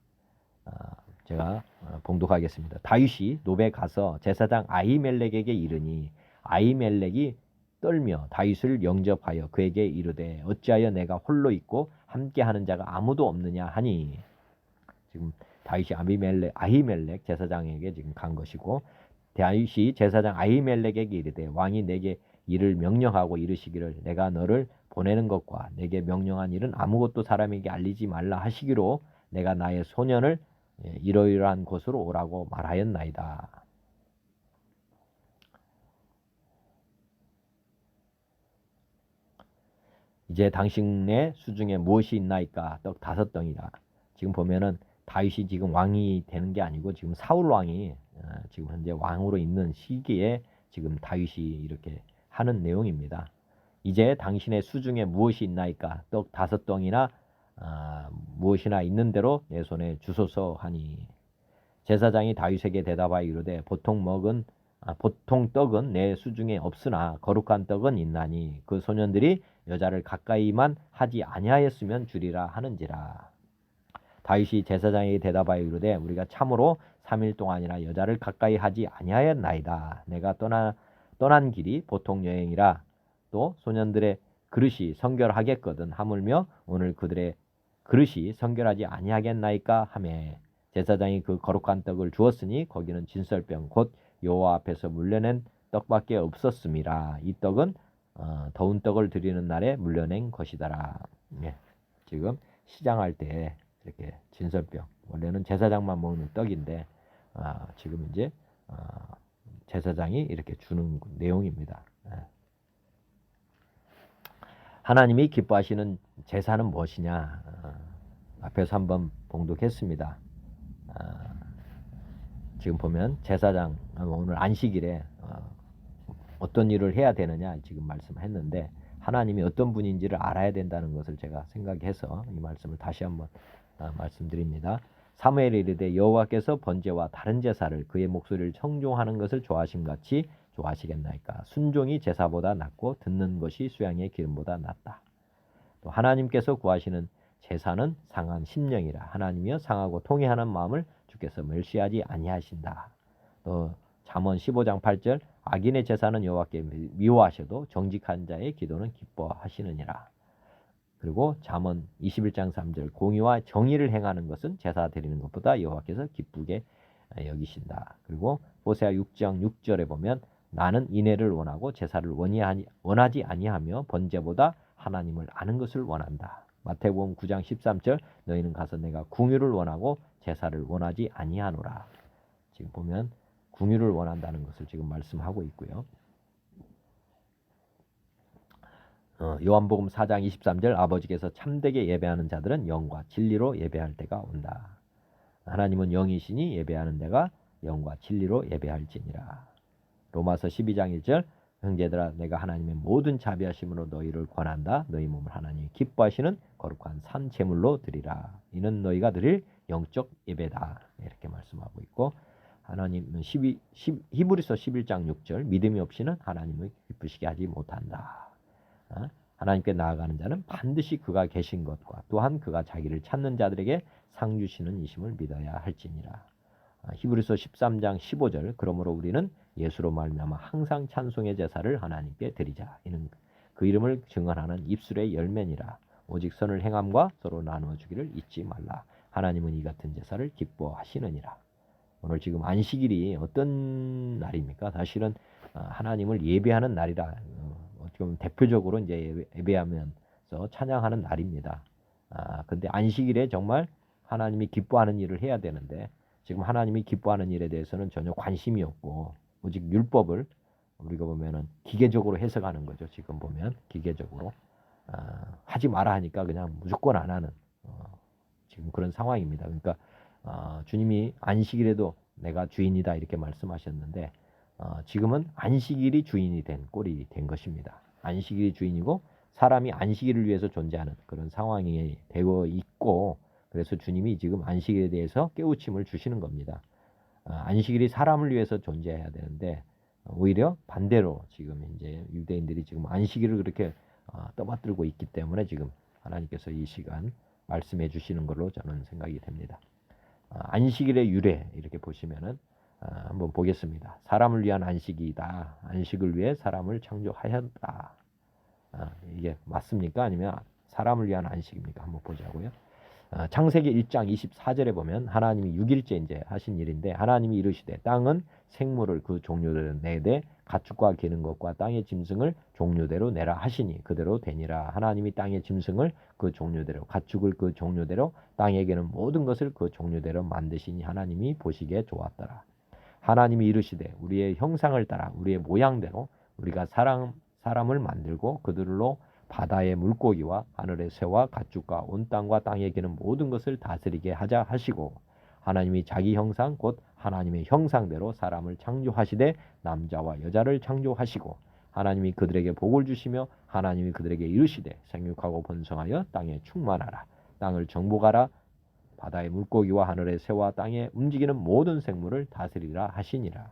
제가 봉독하겠습니다. 다윗이 노베 가서 제사장 아히멜렉에게 이르니 아히멜렉이 떨며 다윗을 영접하여 그에게 이르되 어찌하여 내가 홀로 있고 함께하는 자가 아무도 없느냐 하니 지금 다윗이 아히멜렉 제사장에게 지금 간 것이고 다윗이 제사장 아히멜렉에게 이르되 왕이 내게 이를 명령하고 이르시기를 내가 너를 보내는 것과 내게 명령한 일은 아무것도 사람에게 알리지 말라 하시기로 내가 나의 소년을 이러이러한 곳으로 오라고 말하였나이다. 이제 당신의 수중에 무엇이 있나이까? 떡 5덩이라. 지금 보면은 다윗이 지금 왕이 되는 게 아니고 지금 사울 왕이 지금 현재 왕으로 있는 시기에 지금 다윗이 이렇게 하는 내용입니다. 이제 당신의 수중에 무엇이 있나이까? 떡 5덩이나 무엇이나 있는 대로 내 손에 주소서 하니 제사장이 다윗에게 대답하여 이르되 보통 먹은 보통 떡은 내 수중에 없으나 거룩한 떡은 있나니 그 소년들이 여자를 가까이만 하지 아니하였으면 주리라 하는지라. 다윗이 제사장에게 대답하여 이르되 우리가 참으로 3일 동안이나 여자를 가까이 하지 아니하였나이다. 내가 떠난 길이 보통 여행이라 또 소년들의 그릇이 성결하겠거든 하물며 오늘 그들의 그릇이 성결하지 아니하겠나이까 하매 제사장이 그 거룩한 떡을 주었으니 거기는 진설병 곧 여호와 앞에서 물려낸 떡밖에 없었음이라. 이 떡은 더운 떡을 드리는 날에 물려낸 것이더라. 예, 지금 시장할 때 이렇게 진설병 원래는 제사장만 먹는 떡인데 지금 이제 제사장이 이렇게 주는 내용입니다. 하나님이 기뻐하시는 제사는 무엇이냐? 앞에서 한번 봉독했습니다. 지금 보면 제사장 오늘 안식일에 어떤 일을 해야 되느냐 지금 말씀했는데 하나님이 어떤 분인지를 알아야 된다는 것을 제가 생각해서 이 말씀을 다시 한번 말씀드립니다. 사무엘이 이르되 여호와께서 번제와 다른 제사를 그의 목소리를 청종하는 것을 좋아하심같이 좋아하시겠나이까. 순종이 제사보다 낫고 듣는 것이 수양의 기름보다 낫다. 또 하나님께서 구하시는 제사는 상한 심령이라. 하나님이여 상하고 통회하는 마음을 주께서 멸시하지 아니하신다. 또 잠언 15장 8절 악인의 제사는 여호와께 미워하셔도 정직한 자의 기도는 기뻐하시느니라. 그리고 잠언 21장 3절 공의와 정의를 행하는 것은 제사 드리는 것보다 여호와께서 기쁘게 여기신다. 그리고 호세아 6장 6절에 보면 나는 인애를 원하고 제사를 원하지 아니하며 번제보다 하나님을 아는 것을 원한다. 마태복음 9장 13절 너희는 가서 내가 궁유를 원하고 제사를 원하지 아니하노라. 지금 보면 궁유를 원한다는 것을 지금 말씀하고 있고요. 요한복음 4장 23절 아버지께서 참되게 예배하는 자들은 영과 진리로 예배할 때가 온다. 하나님은 영이시니 예배하는 데가 영과 진리로 예배할지니라. 로마서 12장 1절 형제들아 내가 하나님의 모든 자비하심으로 너희를 권한다. 너희 몸을 하나님이 기뻐하시는 거룩한 산 제물로 드리라. 이는 너희가 드릴 영적 예배다. 이렇게 말씀하고 있고 하나님은 히브리서 11장 6절 믿음이 없이는 하나님을 기쁘시게 하지 못한다. 하나님께 나아가는 자는 반드시 그가 계신 것과 또한 그가 자기를 찾는 자들에게 상 주시는 이심을 믿어야 할지니라. 히브리서 13장 15절 그러므로 우리는 예수로 말미암아 항상 찬송의 제사를 하나님께 드리자. 이는 그 이름을 증언하는 입술의 열매니라. 오직 선을 행함과 서로 나누어 주기를 잊지 말라. 하나님은 이 같은 제사를 기뻐하시느니라. 오늘 지금 안식일이 어떤 날입니까? 사실은 하나님을 예배하는 날이라 어떻게 보면 대표적으로 이제 예배하면서 찬양하는 날입니다. 근데 안식일에 정말 하나님이 기뻐하는 일을 해야 되는데 지금 하나님이 기뻐하는 일에 대해서는 전혀 관심이 없고 오직 율법을 우리가 보면은 기계적으로 해석하는 거죠. 지금 보면 기계적으로 하지 마라 하니까 그냥 무조건 안 하는 지금 그런 상황입니다. 그러니까 주님이 안식일에도 내가 주인이다 이렇게 말씀하셨는데 지금은 안식일이 주인이 된 꼴이 된 것입니다. 안식일이 주인이고 사람이 안식일을 위해서 존재하는 그런 상황이 되어 있고 그래서 주님이 지금 안식일에 대해서 깨우침을 주시는 겁니다. 안식일이 사람을 위해서 존재해야 되는데 오히려 반대로 지금 이제 유대인들이 지금 안식일을 그렇게 떠받들고 있기 때문에 지금 하나님께서 이 시간 말씀해 주시는 걸로 저는 생각이 됩니다. 안식일의 유래 이렇게 보시면은 한번 보겠습니다. 사람을 위한 안식이다. 안식을 위해 사람을 창조하였다. 이게 맞습니까? 아니면 사람을 위한 안식입니까? 한번 보자고요. 창세기 1장 24절에 보면 하나님이 6일째 이제 하신 일인데 하나님이 이르시되 땅은 생물을 그 종류대로 내되 가축과 기는 것과 땅의 짐승을 종류대로 내라 하시니 그대로 되니라. 하나님이 땅의 짐승을 그 종류대로 가축을 그 종류대로 땅에게는 모든 것을 그 종류대로 만드시니 하나님이 보시기에 좋았더라. 하나님이 이르시되 우리의 형상을 따라 우리의 모양대로 우리가 사람을 만들고 그들로 바다의 물고기와 하늘의 새와 가축과 온 땅과 땅에 기는 모든 것을 다스리게 하자 하시고 하나님이 자기 형상 곧 하나님의 형상대로 사람을 창조하시되 남자와 여자를 창조하시고 하나님이 그들에게 복을 주시며 하나님이 그들에게 이르시되 생육하고 번성하여 땅에 충만하라. 땅을 정복하라. 바다의 물고기와 하늘의 새와 땅에 움직이는 모든 생물을 다스리라 하시니라.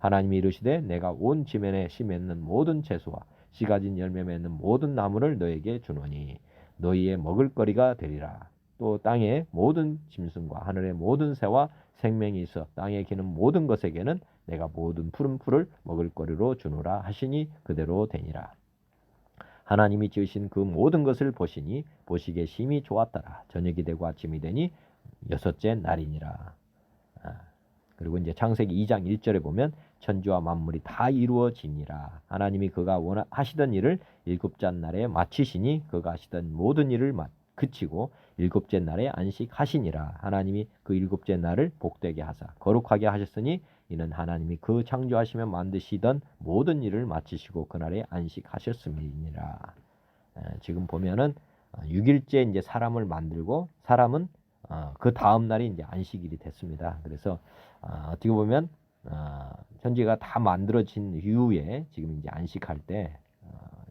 하나님이 이르시되 내가 온 지면에 씨 맺는 모든 채소와 씨 가진 열매 맺는 모든 나무를 너에게 주노니 너희의 먹을거리가 되리라. 또 땅의 모든 짐승과 하늘의 모든 새와 생명이 있어 땅에 기는 모든 것에게는 내가 모든 푸른 풀을 먹을거리로 주노라 하시니 그대로 되니라. 하나님이 지으신 그 모든 것을 보시니 보시기에 심히 좋았더라. 저녁이 되고 아침이 되니 여섯째 날이니라. 그리고 이제 창세기 2장 1절에 보면 천지와 만물이 다 이루어지니라. 하나님이 그가 하시던 일을 일곱째 날에 마치시니 그가 하시던 모든 일을 그치고 일곱째 날에 안식하시니라. 하나님이 그 일곱째 날을 복되게 하사 거룩하게 하셨으니 이는 하나님이 그 창조하시며 만드시던 모든 일을 마치시고 그날에 안식하셨음이니라. 지금 보면은 6일째 이제 사람을 만들고 사람은 그 다음 날이 이제 안식일이 됐습니다. 그래서 어떻게 보면 천지가 다 만들어진 이후에 지금 이제 안식할 때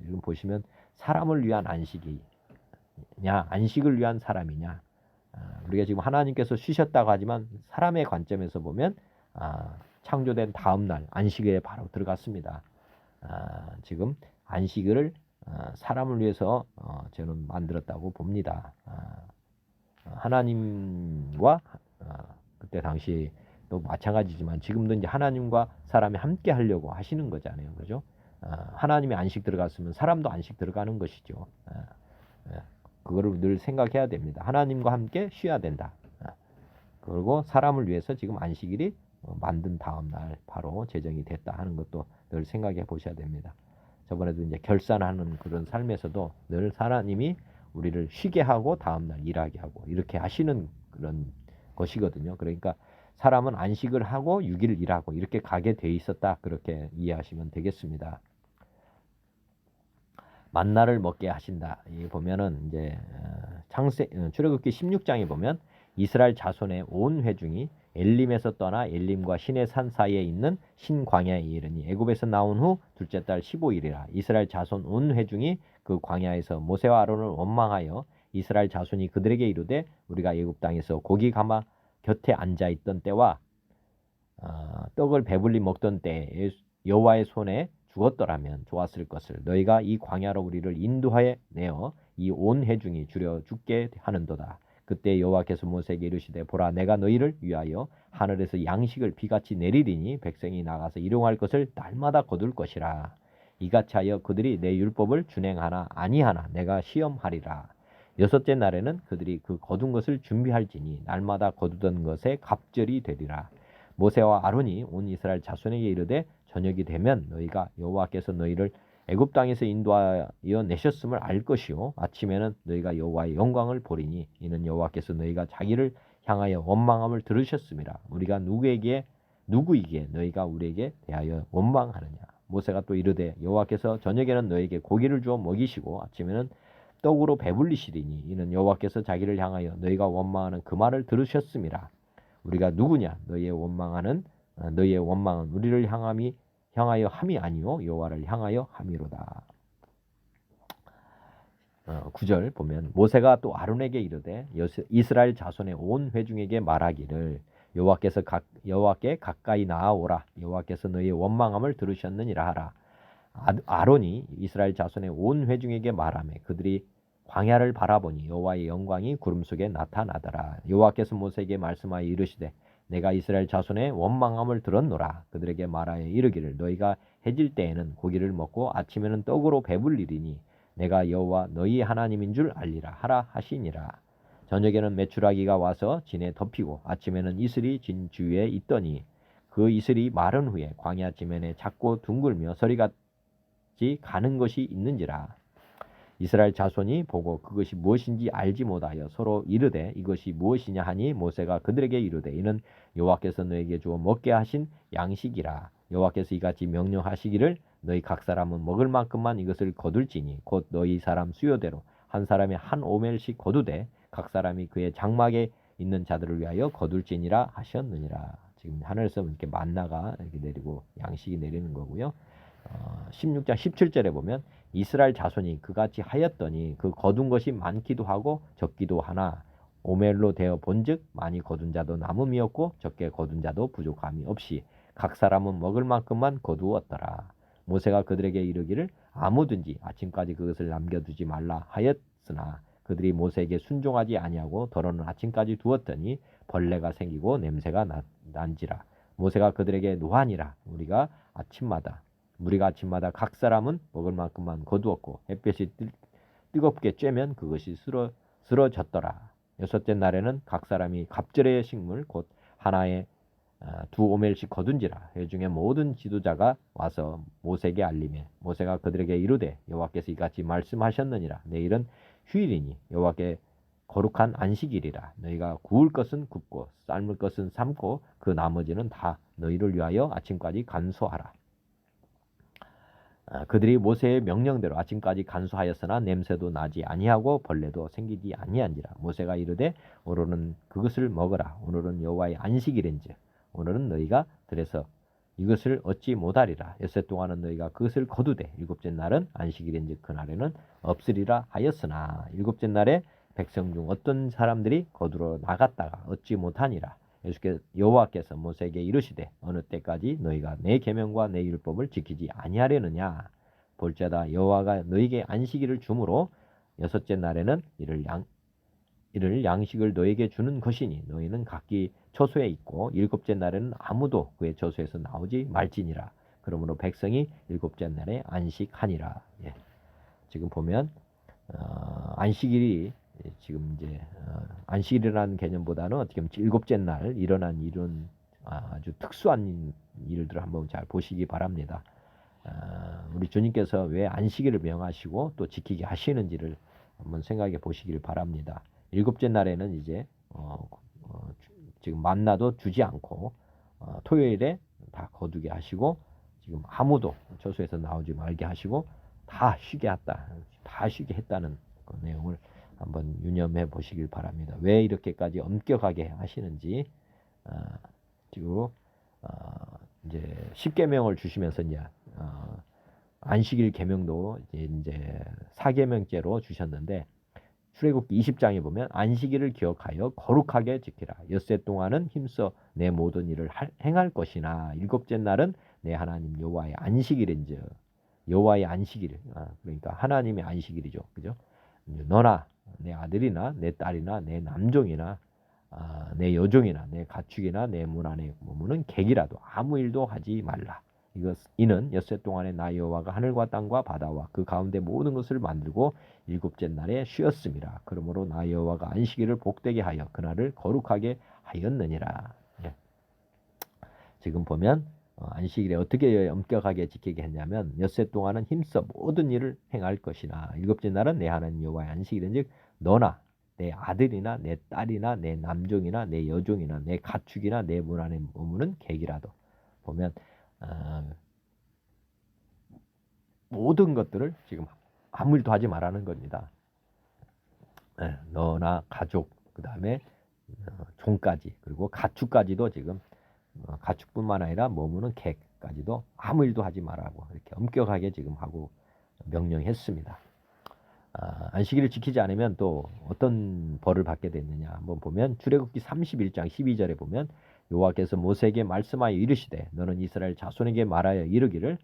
지금 보시면 사람을 위한 안식이냐 안식을 위한 사람이냐 우리가 지금 하나님께서 쉬셨다고 하지만 사람의 관점에서 보면 창조된 다음 날 안식일에 바로 들어갔습니다. 지금 안식일을 사람을 위해서 저는 만들었다고 봅니다. 하나님과 그때 당시도 마찬가지지만 지금도 이제 하나님과 사람이 함께 하려고 하시는 거잖아요, 그죠? 하나님이 안식 들어갔으면 사람도 안식 들어가는 것이죠. 그거를 늘 생각해야 됩니다. 하나님과 함께 쉬어야 된다. 그리고 사람을 위해서 지금 안식일이 만든 다음 날 바로 제정이 됐다 하는 것도 늘 생각해 보셔야 됩니다. 저번에도 이제 결산하는 그런 삶에서도 늘 하나님이 우리를 쉬게 하고 다음 날 일하게 하고 이렇게 하시는 그런 것이거든요. 그러니까 사람은 안식을 하고 6일 일하고 이렇게 가게 돼 있었다. 그렇게 이해하시면 되겠습니다. 만나를 먹게 하신다. 이 보면은 이제 출애굽기 16장에 보면 이스라엘 자손의 온 회중이 엘림에서 떠나 엘림과 시내 산 사이에 있는 신광야에 이르니 애굽에서 나온 후 둘째 달 15일이라. 이스라엘 자손 온 회중이 그 광야에서 모세와 아론을 원망하여 이스라엘 자손이 그들에게 이르되 우리가 애굽 땅에서 고기 가마 곁에 앉아 있던 때와 떡을 배불리 먹던 때에 여호와의 손에 죽었더라면 좋았을 것을 너희가 이 광야로 우리를 인도하여 내어 이 온 회중이 줄여 죽게 하는도다. 그때 여호와께서 모세에게 이르시되 보라 내가 너희를 위하여 하늘에서 양식을 비같이 내리리니 백성이 나가서 일용할 것을 날마다 거둘 것이라. 이같이 하여 그들이 내 율법을 준행하나 아니하나 내가 시험하리라. 여섯째 날에는 그들이 그 거둔 것을 준비할지니 날마다 거두던 것에 갑절이 되리라. 모세와 아론이 온 이스라엘 자손에게 이르되 저녁이 되면 너희가 여호와께서 너희를 애굽 땅에서 인도하여 내셨음을 알 것이요 아침에는 너희가 여호와의 영광을 보리니 이는 여호와께서 너희가 자기를 향하여 원망함을 들으셨음이라. 우리가 누구이기에 너희가 우리에게 대하여 원망하느냐. 모세가 또 이르되 여호와께서 저녁에는 너희에게 고기를 주어 먹이시고 아침에는 떡으로 배불리시리니 이는 여호와께서 자기를 향하여 너희가 원망하는 그 말을 들으셨음이라. 우리가 누구냐. 너희의 원망은 우리를 향하여 함이 아니요 여호와를 향하여 함이로다. 9절 보면 모세가 또 아론에게 이르되 이스라엘 자손의 온 회중에게 말하기를 여호와께 가까이 나아오라. 여호와께서 너희의 원망함을 들으셨느니라 하라. 아론이 이스라엘 자손의 온 회중에게 말하며 그들이 광야를 바라보니 여호와의 영광이 구름 속에 나타나더라. 여호와께서 모세에게 말씀하여 이르시되 내가 이스라엘 자손의 원망함을 들었노라. 그들에게 말하여 이르기를 너희가 해질 때에는 고기를 먹고 아침에는 떡으로 배불리리니 내가 여호와 너희 하나님인 줄 알리라 하라 하시니라. 저녁에는 메추라기가 와서 진에 덮이고 아침에는 이슬이 진 주위에 있더니 그 이슬이 마른 후에 광야 지면에 작고 둥글며 서리같이 가는 것이 있는지라. 이스라엘 자손이 보고 그것이 무엇인지 알지 못하여 서로 이르되 이것이 무엇이냐 하니 모세가 그들에게 이르되 이는 여호와께서 너에게 주어 먹게 하신 양식이라. 여호와께서 이같이 명령하시기를 너희 각 사람은 먹을 만큼만 이것을 거둘지니 곧 너희 사람 수요대로 한 사람이 한 오멜씩 거두되 각 사람이 그의 장막에 있는 자들을 위하여 거둘지니라 하셨느니라. 지금 하늘에서 이렇게 만나가 이렇게 내리고 양식이 내리는 거고요. 16장 17절에 보면 이스라엘 자손이 그같이 하였더니 그 거둔 것이 많기도 하고 적기도 하나 오멜로 되어 본즉 많이 거둔 자도 남음이었고 적게 거둔 자도 부족함이 없이 각 사람은 먹을 만큼만 거두었더라. 모세가 그들에게 이르기를 아무든지 아침까지 그것을 남겨두지 말라 하였으나 그들이 모세에게 순종하지 아니하고 더러는 아침까지 두었더니 벌레가 생기고 냄새가 난지라. 모세가 그들에게 노하니라. 우리가 아침마다 각 사람은 먹을 만큼만 거두었고 햇볕이 뜨겁게 쬐면 그것이 쓰러졌더라. 여섯째 날에는 각 사람이 갑절의 식물 곧 하나에 2오멜씩 거둔지라. 회중의 모든 지도자가 와서 모세에게 알리매 모세가 그들에게 이르되 여호와께서 이같이 말씀하셨느니라. 내일은 휴일이니 여호와께 거룩한 안식일이라. 너희가 구울 것은 굽고 삶을 것은 삶고 그 나머지는 다 너희를 위하여 아침까지 간수하라. 그들이 모세의 명령대로 아침까지 간수하였으나 냄새도 나지 아니하고 벌레도 생기지 아니한지라. 모세가 이르되 오늘은 그것을 먹어라. 오늘은 여호와의 안식일인즉 오늘은 너희가 들에서 이것을 얻지 못하리라. 엿새 동안은 너희가 그것을 거두되 일곱째 날은 안식일인즉 그날에는 없으리라 하였으나 일곱째 날에 백성 중 어떤 사람들이 거두러 나갔다가 얻지 못하니라. 여호와께서 모세에게 이르시되 어느 때까지 너희가 내 계명과 내 율법을 지키지 아니하려느냐. 볼지어다 여호와가 너희에게 안식일을 주므로 여섯째 날에는 이를 양식을 너희에게 주는 것이니 너희는 각기 처소에 있고 일곱째 날에는 아무도 그의 처소에서 나오지 말지니라. 그러므로 백성이 일곱째 날에 안식하니라. 예. 지금 보면 안식일이 지금 이제 안식일이라는 개념보다는 어떻게 보면 일곱째 날 일어난 이런 아주 특수한 일들을 한번 잘 보시기 바랍니다. 우리 주님께서 왜 안식일을 명하시고 또 지키게 하시는지를 한번 생각해 보시길 바랍니다. 일곱째 날에는 이제 지금 만나도 주지 않고 토요일에 다 거두게 하시고 지금 아무도 처소에서 나오지 말게 하시고 다 쉬게 했다는 그 내용을 한번 유념해 보시길 바랍니다. 왜 이렇게까지 엄격하게 하시는지 지금 이제 10계명을 주시면서 이제 안식일 계명도 이제 4계명째로 주셨는데 출애굽기 20장에 보면 안식일을 기억하여 거룩하게 지키라. 엿새 동안은 힘써 내 모든 일을 행할 것이나 일곱째 날은 내 하나님 여호와의 안식일인즉 여호와의 안식일 그러니까 하나님의 안식일이죠. 그죠? 너나 내 아들이나 내 딸이나 내 남종이나 내 여종이나 내 가축이나 내 문 안에 머무는 객이라도 아무 일도 하지 말라. 이는 엿새 동안에 나 여호와가 하늘과 땅과 바다와 그 가운데 모든 것을 만들고 일곱째 날에 쉬었음이라. 그러므로 나 여호와가 안식일을 복되게 하여 그날을 거룩하게 하였느니라. 예. 지금 보면 안식일에 어떻게 엄격하게 지키게 했냐면 엿새 동안은 힘써 모든 일을 행할 것이나 일곱째 날은 내 하나님 여호와의 안식일인즉 너나 내 아들이나 내 딸이나 내 남종이나 내 여종이나 내 가축이나 내 문 안에 머무는 객이라도 보면 모든 것들을 지금 아무 일도 하지 말라는 겁니다. 너나 가족 그 다음에 종까지 그리고 가축까지도 지금 가축뿐만 아니라 머무는 객까지도 아무 일도 하지 말라고 이렇게 엄격하게 지금 하고 명령했습니다. 안식일을 지키지 않으면 또 어떤 벌을 받게 됐느냐 한번 보면 출애굽기 31장 12절에 보면 여호와께서 모세에게 말씀하여 이르시되 너는 이스라엘 자손에게 말하여 이르기를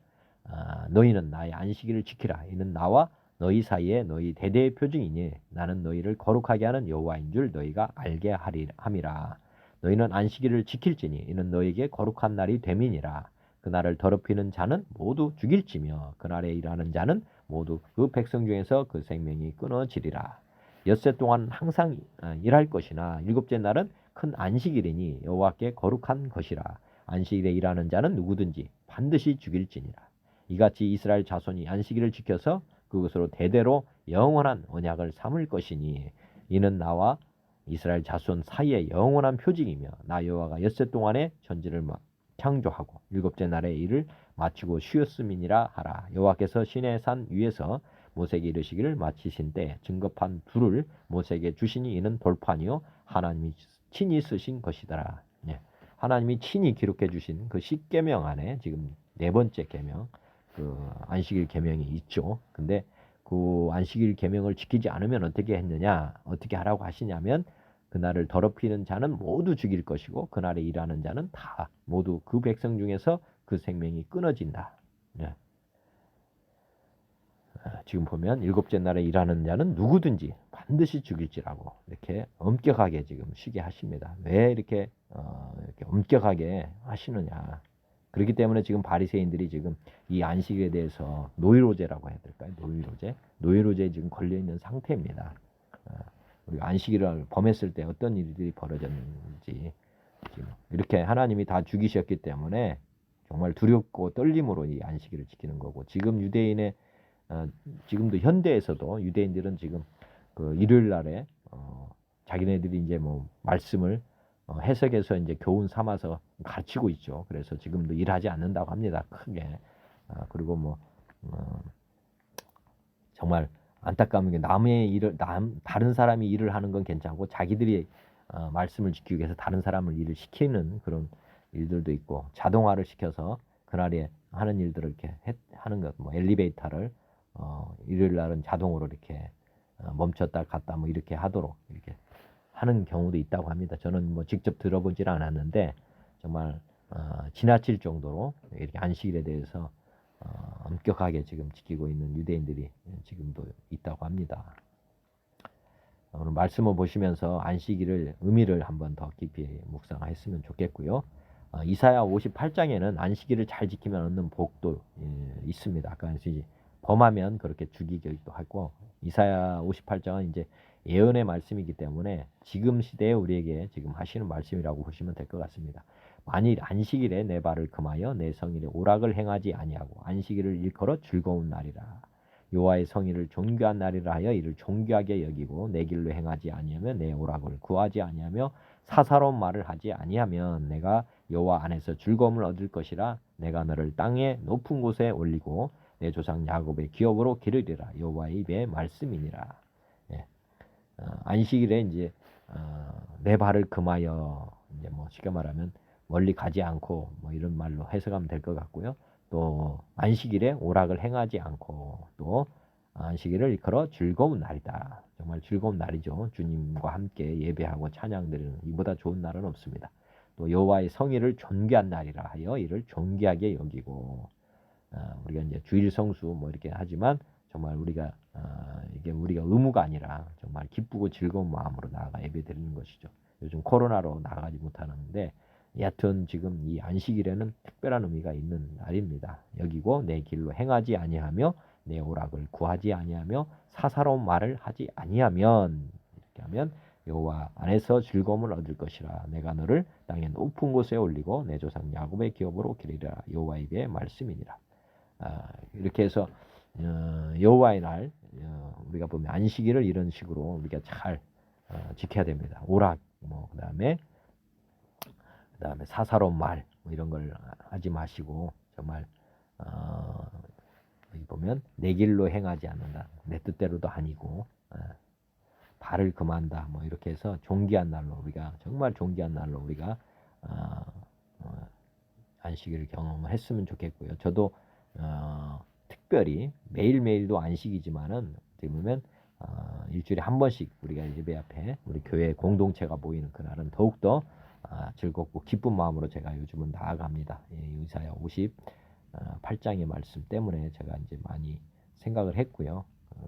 너희는 나의 안식일을 지키라. 이는 나와 너희 사이에 너희 대대의 표징이니 나는 너희를 거룩하게 하는 여호와인 줄 너희가 알게 함이라. 너희는 안식일을 지킬지니 이는 너희에게 거룩한 날이 됨이니라. 그날을 더럽히는 자는 모두 죽일지며 그날에 일하는 자는 모두 그 백성 중에서 그 생명이 끊어지리라. 엿새 동안 항상 일할 것이나 일곱째 날은 큰 안식일이니 여호와께 거룩한 것이라. 안식일에 일하는 자는 누구든지 반드시 죽일지니라. 이같이 이스라엘 자손이 안식일을 지켜서 그것으로 대대로 영원한 언약을 삼을 것이니 이는 나와 이스라엘 자손 사이의 영원한 표징이며 나 여호와가 엿새 동안에 천지를 창조하고 일곱째 날에 일을 마치고 쉬었음이니라 하라. 여호와께서 시내 산 위에서 모세에게 이르시기를 마치신 때 증거판 둘을 모세에게 주시니 이는 돌판이요 하나님이 친히 쓰신 것이더라. 예. 하나님이 친히 기록해 주신 그 10계명 안에 지금 네 번째 계명 그 안식일 계명이 있죠. 근데 그 안식일 계명을 지키지 않으면 어떻게 했느냐? 어떻게 하라고 하시냐면 그날을 더럽히는 자는 모두 죽일 것이고 그날에 일하는 자는 다 모두 그 백성 중에서 그 생명이 끊어진다. 예. 지금 보면 일곱째 날에 일하는 자는 누구든지 반드시 죽일지라고 이렇게 엄격하게 지금 쉬게 하십니다. 왜 이렇게 엄격하게 하시느냐? 그렇기 때문에 지금 바리새인들이 지금 이 안식에 대해서 노이로제라고 해야 될까요? 노이로제에 지금 걸려 있는 상태입니다. 우리가 안식일을 범했을 때 어떤 일들이 벌어졌는지 지금 이렇게 하나님이 다 죽이셨기 때문에 정말 두렵고 떨림으로 이 안식일을 지키는 거고 지금 유대인의 지금도 현대에서도 유대인들은 지금 그 일요일 날에 자기네들이 이제 뭐 말씀을 해석해서 이제 교훈 삼아서 가르치고 있죠. 그래서 지금도 일하지 않는다고 합니다. 크게. 그리고 뭐 정말 안타까운 게 남의 일을 다른 사람이 일을 하는 건 괜찮고 자기들이 말씀을 지키기 위해서 다른 사람을 일을 시키는 그런 일들도 있고 자동화를 시켜서 그날에 하는 일들을 이렇게 하는 것, 뭐 엘리베이터를 일요일 날은 자동으로 이렇게 멈췄다 갔다 뭐 이렇게 하도록 이렇게 하는 경우도 있다고 합니다. 저는 뭐 직접 들어보질 않았는데 정말 지나칠 정도로 이렇게 안식일에 대해서 엄격하게 지금 지키고 있는 유대인들이 지금도 있다고 합니다. 오늘 말씀을 보시면서 안식일을 의미를 한번 더 깊이 묵상했으면 좋겠고요. 이사야 58장에는 안식일을 잘 지키면 얻는 복도 있습니다. 아까 이제 범하면 그렇게 죽이기도 하고 이사야 58장은 이제 예언의 말씀이기 때문에 지금 시대에 우리에게 지금 하시는 말씀이라고 보시면 될 것 같습니다. 만일 안식일에 내 발을 금하여 내 성일에 오락을 행하지 아니하고 안식일을 일컬어 즐거운 날이라 여호와의 성일을 존귀한 날이라 하여 이를 존귀하게 여기고 내 길로 행하지 아니하며 내 오락을 구하지 아니하며 사사로운 말을 하지 아니하면 내가 여호와 안에서 즐거움을 얻을 것이라 내가 너를 땅의 높은 곳에 올리고 내 조상 야곱의 기업으로 기르리라 여호와의 입의 말씀이니라. 예. 안식일에 이제 내 발을 금하여 이제 뭐 쉽게 말하면 멀리 가지 않고 뭐 이런 말로 해석하면 될 것 같고요. 또 안식일에 오락을 행하지 않고 또 안식일을 일컬어 즐거운 날이다. 정말 즐거운 날이죠. 주님과 함께 예배하고 찬양드리는 이보다 좋은 날은 없습니다. 또 여호와의 성일을 존귀한 날이라 하여 이를 존귀하게 여기고 우리가 이제 주일 성수 뭐 이렇게 하지만 정말 우리가 이게 우리가 의무가 아니라 정말 기쁘고 즐거운 마음으로 나아가 예배드리는 것이죠. 요즘 코로나로 나가지 못하는데 여하튼 지금 이 안식일에는 특별한 의미가 있는 날입니다. 여기고 내 길로 행하지 아니하며 내 오락을 구하지 아니하며 사사로운 말을 하지 아니하면 이렇게 하면 여호와 안에서 즐거움을 얻을 것이라 내가 너를 땅의 높은 곳에 올리고 내 조상 야곱의 기업으로 기리라 여호와의 입의 말씀이니라. 이렇게 해서 여호와의 날 우리가 보면 안식일을 이런 식으로 우리가 잘 지켜야 됩니다. 오락 뭐 그다음에 사사로운 말 뭐 이런 걸 하지 마시고 정말 여기 보면 내 길로 행하지 않는다. 내 뜻대로도 아니고 발을 금한다. 뭐 이렇게 해서 존귀한 날로 우리가 정말 존귀한 날로 우리가 안식일을 경험을 했으면 좋겠고요. 저도 특별히 매일매일도 안식이지만은 어떻게 보면 일주일에 한 번씩 우리가 예배 앞에 우리 교회 공동체가 모이는 그날은 더욱더 즐겁고 기쁜 마음으로 제가 요즘은 나아갑니다. 이사야 58장의 말씀 때문에 제가 이제 많이 생각을 했고요.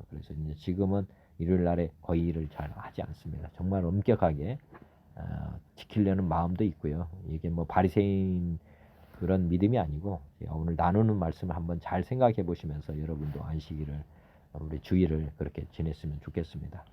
그래서 이제 지금은 일요일 날에 거의 일을 잘 하지 않습니다. 정말 엄격하게 지키려는 마음도 있고요. 이게 뭐 바리새인 그런 믿음이 아니고 오늘 나누는 말씀을 한번 잘 생각해 보시면서 여러분도 안식일을 우리 주일을 그렇게 지냈으면 좋겠습니다.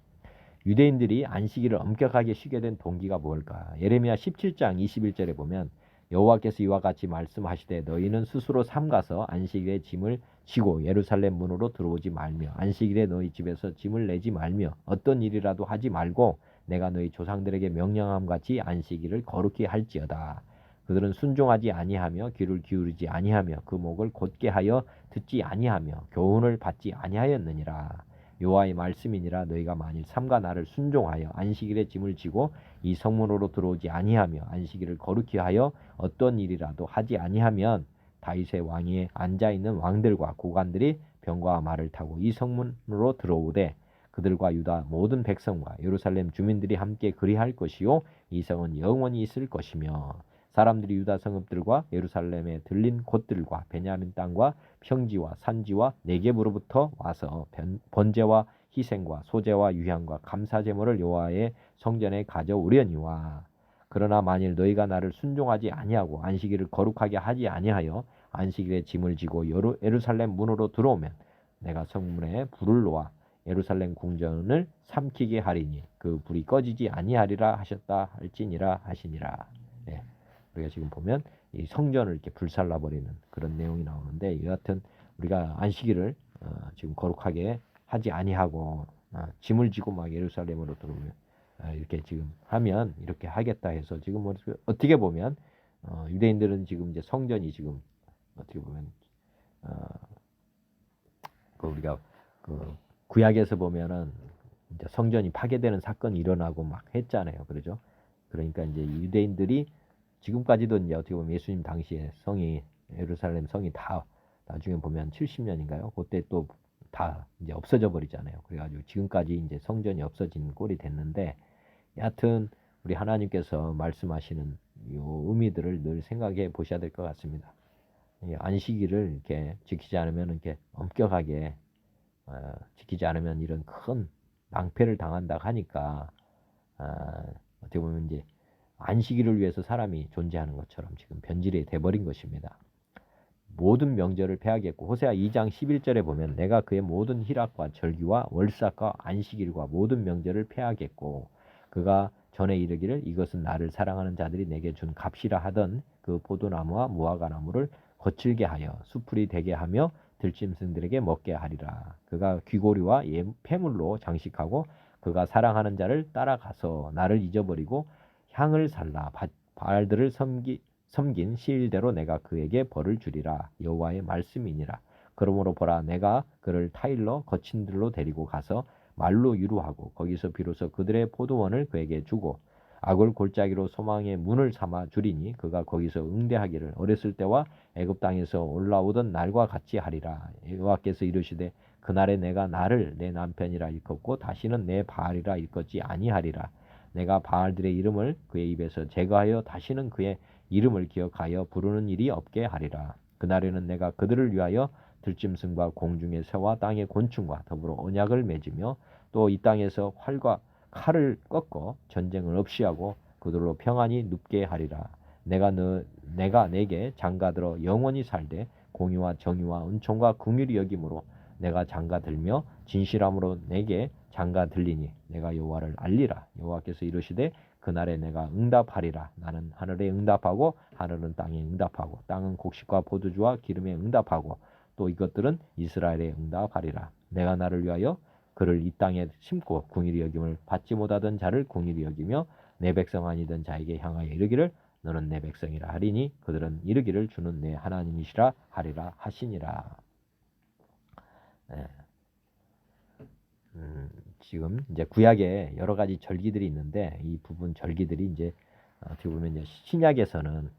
유대인들이 안식일을 엄격하게 쉬게 된 동기가 뭘까? 예레미야 17장 21절에 보면 여호와께서 이와 같이 말씀하시되 너희는 스스로 삼가서 안식일에 짐을 지고 예루살렘 문으로 들어오지 말며 안식일에 너희 집에서 짐을 내지 말며 어떤 일이라도 하지 말고 내가 너희 조상들에게 명령함 같이 안식일을 거룩히 할지어다. 그들은 순종하지 아니하며 귀를 기울이지 아니하며 그 목을 곧게 하여 듣지 아니하며 교훈을 받지 아니하였느니라. 여호와의 말씀이니라. 너희가 만일 삼가 나를 순종하여 안식일에 짐을 지고 이 성문으로 들어오지 아니하며 안식일을 거룩히 하여 어떤 일이라도 하지 아니하면 다윗의 왕위에 앉아 있는 왕들과 고관들이 병과 말을 타고 이 성문으로 들어오되 그들과 유다 모든 백성과 예루살렘 주민들이 함께 그리할 것이요 이 성은 영원히 있을 것이며 사람들이 유다 성읍들과 예루살렘에 들린 곳들과 베냐민 땅과 평지와 산지와 네겝으로부터 와서 번제와 희생과 소제와 유향과 감사 제물을 여호와의 성전에 가져오려니와 그러나 만일 너희가 나를 순종하지 아니하고 안식일을 거룩하게 하지 아니하여 안식일에 짐을 지고 예루살렘 문으로 들어오면 내가 성문에 불을 놓아 예루살렘 궁전을 삼키게 하리니 그 불이 꺼지지 아니하리라 하셨다 할지니라 하시니라. 네. 우리가 지금 보면 이 성전을 이렇게 불살라 버리는 그런 내용이 나오는데 여하튼 우리가 안식일을 지금 거룩하게 하지 아니하고 짐을 지고 막 예루살렘으로 들어오면 이렇게 지금 하면 이렇게 하겠다 해서 지금 뭐 어떻게 보면 유대인들은 지금 이제 성전이 지금 어떻게 보면 그 우리가 그 구약에서 보면은 이제 성전이 파괴되는 사건이 일어나고 막 했잖아요. 그러죠? 그러니까 이제 유대인들이 지금까지도 이제 어떻게 보면 예수님 당시에 성이 예루살렘 성이 다 나중에 보면 70년인가요? 그때 또 다 이제 없어져 버리잖아요. 그래가지고 지금까지 이제 성전이 없어진 꼴이 됐는데 여하튼 우리 하나님께서 말씀하시는 이 의미들을 늘 생각해 보셔야 될 것 같습니다. 안식일을 이렇게 지키지 않으면 이렇게 엄격하게 지키지 않으면 이런 큰 낭패를 당한다 하니까 어떻게 보면 이제 안식일을 위해서 사람이 존재하는 것처럼 지금 변질이 돼버린 것입니다. 모든 명절을 폐하겠고 호세아 2장 11절에 보면 내가 그의 모든 희락과 절기와 월삭과 안식일과 모든 명절을 폐하겠고 그가 전에 이르기를 이것은 나를 사랑하는 자들이 내게 준 값이라 하던 그 포도나무와 무화과나무를 거칠게 하여 수풀이 되게 하며 들짐승들에게 먹게 하리라. 그가 귀고리와 폐물로 장식하고 그가 사랑하는 자를 따라가서 나를 잊어버리고 향을 살라 바알들을 섬긴 시일대로 내가 그에게 벌을 주리라. 여호와의 말씀이니라. 그러므로 보라 내가 그를 타일러 거친 들로 데리고 가서 말로 유루하고 거기서 비로소 그들의 포도원을 그에게 주고 악을 골짜기로 소망의 문을 삼아 주리니 그가 거기서 응대하기를 어렸을 때와 애굽 땅에서 올라오던 날과 같이 하리라. 여호와께서 이르시되 그날에 내가 나를 내 남편이라 일컫고 다시는 내 바알이라 일컫지 아니하리라. 내가 바알들의 이름을 그의 입에서 제거하여 다시는 그의 이름을 기억하여 부르는 일이 없게 하리라. 그날에는 내가 그들을 위하여 들짐승과 공중의 새와 땅의 곤충과 더불어 언약을 맺으며 또 이 땅에서 활과 칼을 꺾어 전쟁을 없이 하고 그들로 평안히 눕게 하리라. 내가 내게 장가들어 영원히 살되 공의와 정의와 은총과 긍휼이 여김으로 내가 장가들며 진실함으로 내게 장가들리니 내가 여호와를 알리라. 여호와께서 이르시되 그날에 내가 응답하리라. 나는 하늘에 응답하고 하늘은 땅에 응답하고 땅은 곡식과 포도주와 기름에 응답하고 또 이것들은 이스라엘에 응답하리라. 내가 나를 위하여 그를 이 땅에 심고 궁일이 여김을 받지 못하던 자를 궁일이 여기며 내 백성 아니던 자에게 향하여 이르기를 너는 내 백성이라 하리니 그들은 이르기를 주는 내 하나님이시라 하리라 하시니라. 네. 지금 이제 구약에 여러 가지 절기들이 있는데 이 부분 절기들이 이제 어떻게 보면 이제 신약에서는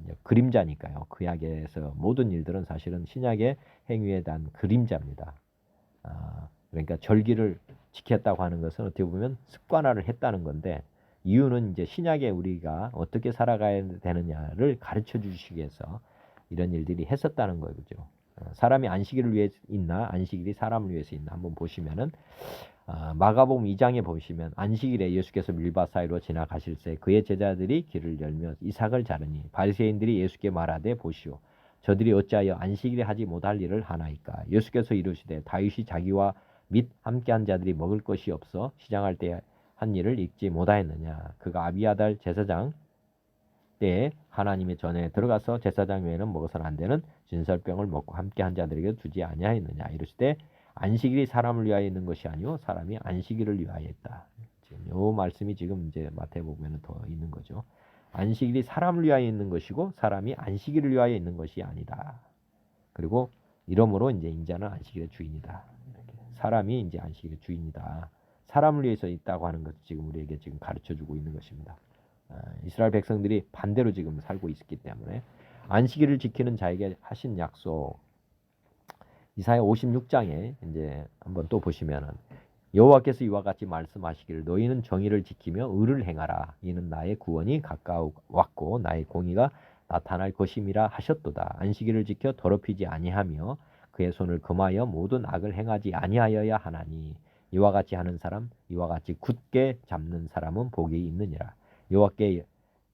이제 그림자니까요. 구약에서 모든 일들은 사실은 신약의 행위에 대한 그림자입니다. 그러니까 절기를 지켰다고 하는 것은 어떻게 보면 습관화를 했다는 건데 이유는 이제 신약에 우리가 어떻게 살아가야 되느냐를 가르쳐 주시기 위해서 이런 일들이 했었다는 거죠. 사람이 안식일을 위해 있나 안식일이 사람을 위해서 있나 한번 보시면은 마가복음 2장에 보시면 안식일에 예수께서 밀밭 사이로 지나가실 때 그의 제자들이 길을 열며 이삭을 자르니 바리새인들이 예수께 말하되 보시오 저들이 어찌하여 안식일에 하지 못할 일을 하나이까. 예수께서 이르시되 다윗이 자기와 및 함께한 자들이 먹을 것이 없어 시장할 때 한 일을 잊지 못하였느냐. 그가 아비아달 제사장 때에 하나님의 전에 들어가서 제사장 외에는 먹어서는 안 되는 진설병을 먹고 함께한 자들에게 주지 아니하였느냐. 이르시되 안식일이 사람을 위하여 있는 것이 아니요 사람이 안식일을 위하여 있다. 지금 이 말씀이 지금 이제 마태복음에는 더 있는 거죠. 안식일이 사람을 위하여 있는 것이고 사람이 안식일을 위하여 있는 것이 아니다. 그리고 이러므로 이제 인자는 안식일의 주인이다. 사람이 이제 안식일의 주인이다. 사람을 위해서 있다고 하는 것을 지금 우리에게 지금 가르쳐 주고 있는 것입니다. 이스라엘 백성들이 반대로 지금 살고 있기 때문에 안식일을 지키는 자에게 하신 약속 이사야 56장에 이제 한번 또 보시면은 여호와께서 이와 같이 말씀하시기를 너희는 정의를 지키며 의를 행하라. 이는 나의 구원이 가까웠고 나의 공의가 나타날 것임이라 하셨도다. 안식일을 지켜 더럽히지 아니하며 그의 손을 금하여 모든 악을 행하지 아니하여야 하나니 이와 같이 하는 사람 이와 같이 굳게 잡는 사람은 복이 있느니라. 여호와께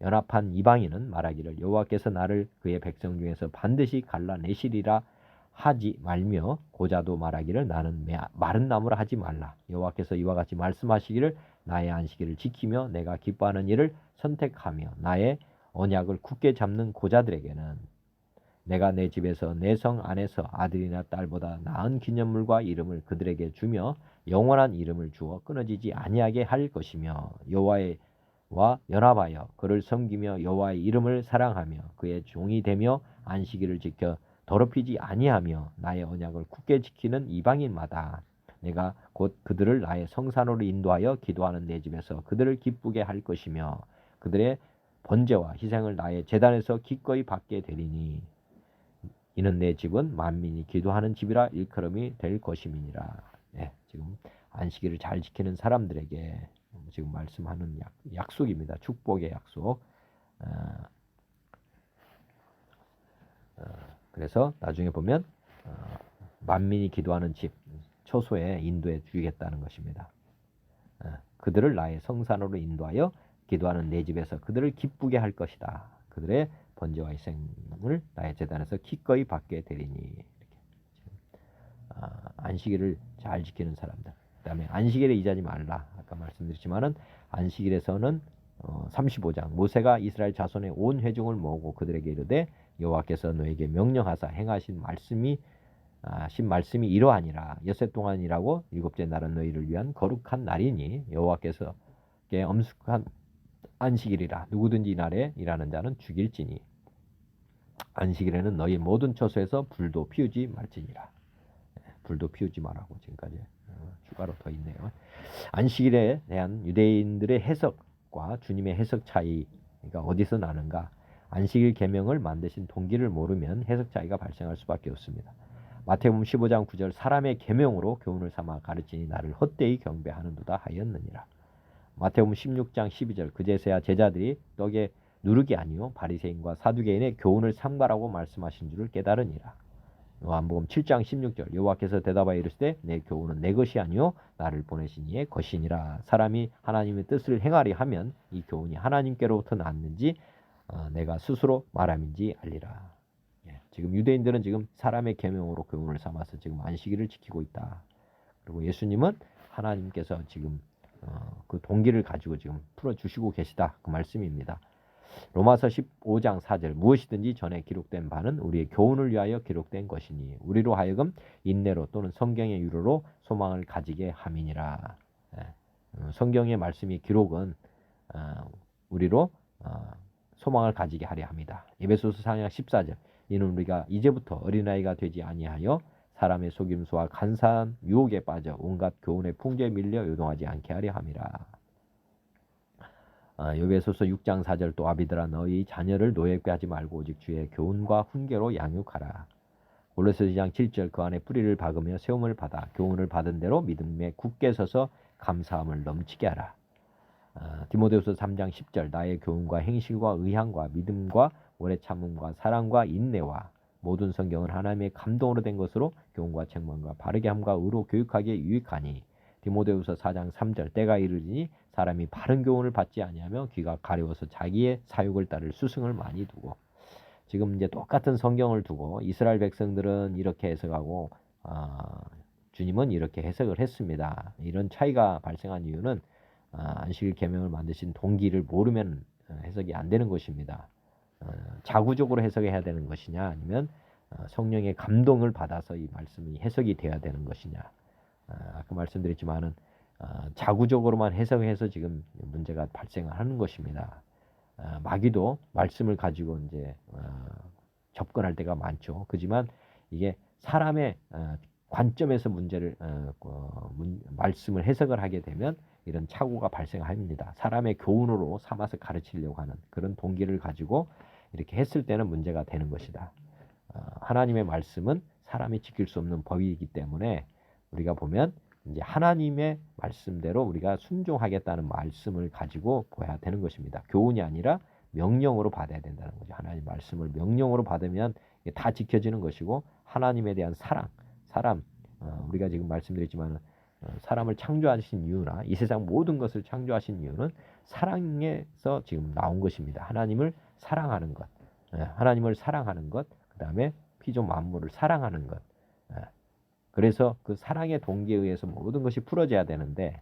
연합한 이방인은 말하기를 여호와께서 나를 그의 백성 중에서 반드시 갈라내시리라 하지 말며 고자도 말하기를 나는 마른 나무라 하지 말라. 여호와께서 이와 같이 말씀하시기를 나의 안식일을 지키며 내가 기뻐하는 일을 선택하며 나의 언약을 굳게 잡는 고자들에게는 내가 내 집에서 내 성 안에서 아들이나 딸보다 나은 기념물과 이름을 그들에게 주며 영원한 이름을 주어 끊어지지 아니하게 할 것이며 여호와와 연합하여 그를 섬기며 여호와의 이름을 사랑하며 그의 종이 되며 안식일을 지켜 더럽히지 아니하며 나의 언약을 굳게 지키는 이방인마다 내가 곧 그들을 나의 성산으로 인도하여 기도하는 내 집에서 그들을 기쁘게 할 것이며 그들의 번제와 희생을 나의 제단에서 기꺼이 받게 되리니 이는 내 집은 만민이 기도하는 집이라 일컬음이 될 것임이니라. 네, 지금 안식일을 잘 지키는 사람들에게 지금 말씀하는 약속입니다. 축복의 약속. 그래서 나중에 보면 만민이 기도하는 집 초소에 인도해 주겠다는 것입니다. 그들을 나의 성산으로 인도하여 기도하는 내 집에서 그들을 기쁘게 할 것이다. 그들의 번제와 희생을 나의 제단에서 기꺼이 받게 되리니. 이렇게. 안식일을 잘 지키는 사람들. 그 다음에 안식일에 이자지 말라. 아까 말씀드렸지만은 안식일에서는 35장 모세가 이스라엘 자손의 온 회중을 모으고 그들에게 이르되 여호와께서 너에게 명령하사 행하신 말씀이 이러하니라. 엿새 동안이라고 일곱째 날은 너희를 위한 거룩한 날이니 여호와께서 엄숙한 안식일이라. 누구든지 이 날에 일하는 자는 죽일지니 안식일에는 너희 모든 처소에서 불도 피우지 말지니라. 불도 피우지 말라고 지금까지 추가로 더 있네요. 안식일에 대한 유대인들의 해석과 주님의 해석 차이가 어디서 나는가? 안식일 계명을 만드신 동기를 모르면 해석 차이가 발생할 수밖에 없습니다. 마태복음 15장 9절 사람의 계명으로 교훈을 삼아 가르치니 나를 헛되이 경배하는도다 하였느니라. 마태복음 16장 12절 그제서야 제자들이 떡에 누룩이 아니요 바리새인과 사두개인의 교훈을 상발하고 말씀하신 줄을 깨달으니라. 요한복음 7장 16절 여호와께서 대답하여 이르시되 내 교훈은 내 것이 아니요 나를 보내신 이의 것이니라. 사람이 하나님의 뜻을 행하려 하면 이 교훈이 하나님께로부터 났는지 내가 스스로 말함인지 알리라. 지금 유대인들은 지금 사람의 계명으로 교훈을 삼아서 지금 안식일을 지키고 있다. 그리고 예수님은 하나님께서 지금 그 동기를 가지고 지금 풀어주시고 계시다. 그 말씀입니다. 로마서 15장 4절 무엇이든지 전에 기록된 바는 우리의 교훈을 위하여 기록된 것이니 우리로 하여금 인내로 또는 성경의 유로로 소망을 가지게 함이니라. 성경의 말씀이 기록은 우리로 소망을 가지게 하려 합니다. 에베소서 4장 14절 이는 우리가 이제부터 어린아이가 되지 아니하여 사람의 속임수와 간사한 유혹에 빠져 온갖 교훈의 풍조에 밀려 요동하지 않게 하려 함이라. 요배소서 6장 4절 또 아비들아 너희 자녀를 노예롭게 하지 말고 오직 주의 교훈과 훈계로 양육하라. 골로새서 2장 7절 그 안에 뿌리를 박으며 세움을 받아 교훈을 받은 대로 믿음에 굳게 서서 감사함을 넘치게 하라. 디모데후서 3장 10절 나의 교훈과 행실과 의향과 믿음과 오래 참음과 사랑과 인내와 모든 성경은 하나님의 감동으로 된 것으로 교훈과 책망과 바르게 함과 의로 교육하기에 유익하니 디모데후서 4장 3절 때가 이르리니 사람이 바른 교훈을 받지 아니하며 귀가 가려워서 자기의 사욕을 따를 스승을 많이 두고 지금 이제 똑같은 성경을 두고 이스라엘 백성들은 이렇게 해석하고 주님은 이렇게 해석을 했습니다. 이런 차이가 발생한 이유는 안식일 계명을 만드신 동기를 모르면 해석이 안 되는 것입니다. 자구적으로 해석해야 되는 것이냐 아니면 성령의 감동을 받아서 이 말씀이 해석이 되어야 되는 것이냐. 아까 말씀드렸지만은 자구적으로만 해석해서 지금 문제가 발생하는 것입니다. 마귀도 말씀을 가지고 이제 접근할 때가 많죠. 그렇지만 이게 사람의 관점에서 말씀을 해석을 하게 되면 이런 착오가 발생합니다. 사람의 교훈으로 삼아서 가르치려고 하는 그런 동기를 가지고 이렇게 했을 때는 문제가 되는 것이다. 하나님의 말씀은 사람이 지킬 수 없는 법이기 때문에 우리가 보면 이제 하나님의 말씀대로 우리가 순종하겠다는 말씀을 가지고 봐야 되는 것입니다. 교훈이 아니라 명령으로 받아야 된다는 거죠. 하나님 말씀을 명령으로 받으면 이게 다 지켜지는 것이고 하나님에 대한 사람, 우리가 지금 말씀드렸지만 사람을 창조하신 이유나 이 세상 모든 것을 창조하신 이유는 사랑에서 지금 나온 것입니다. 하나님을 사랑하는 것, 하나님을 사랑하는 것, 그 다음에 피조 만물을 사랑하는 것. 그래서 그 사랑의 동기에 의해서 모든 것이 풀어져야 되는데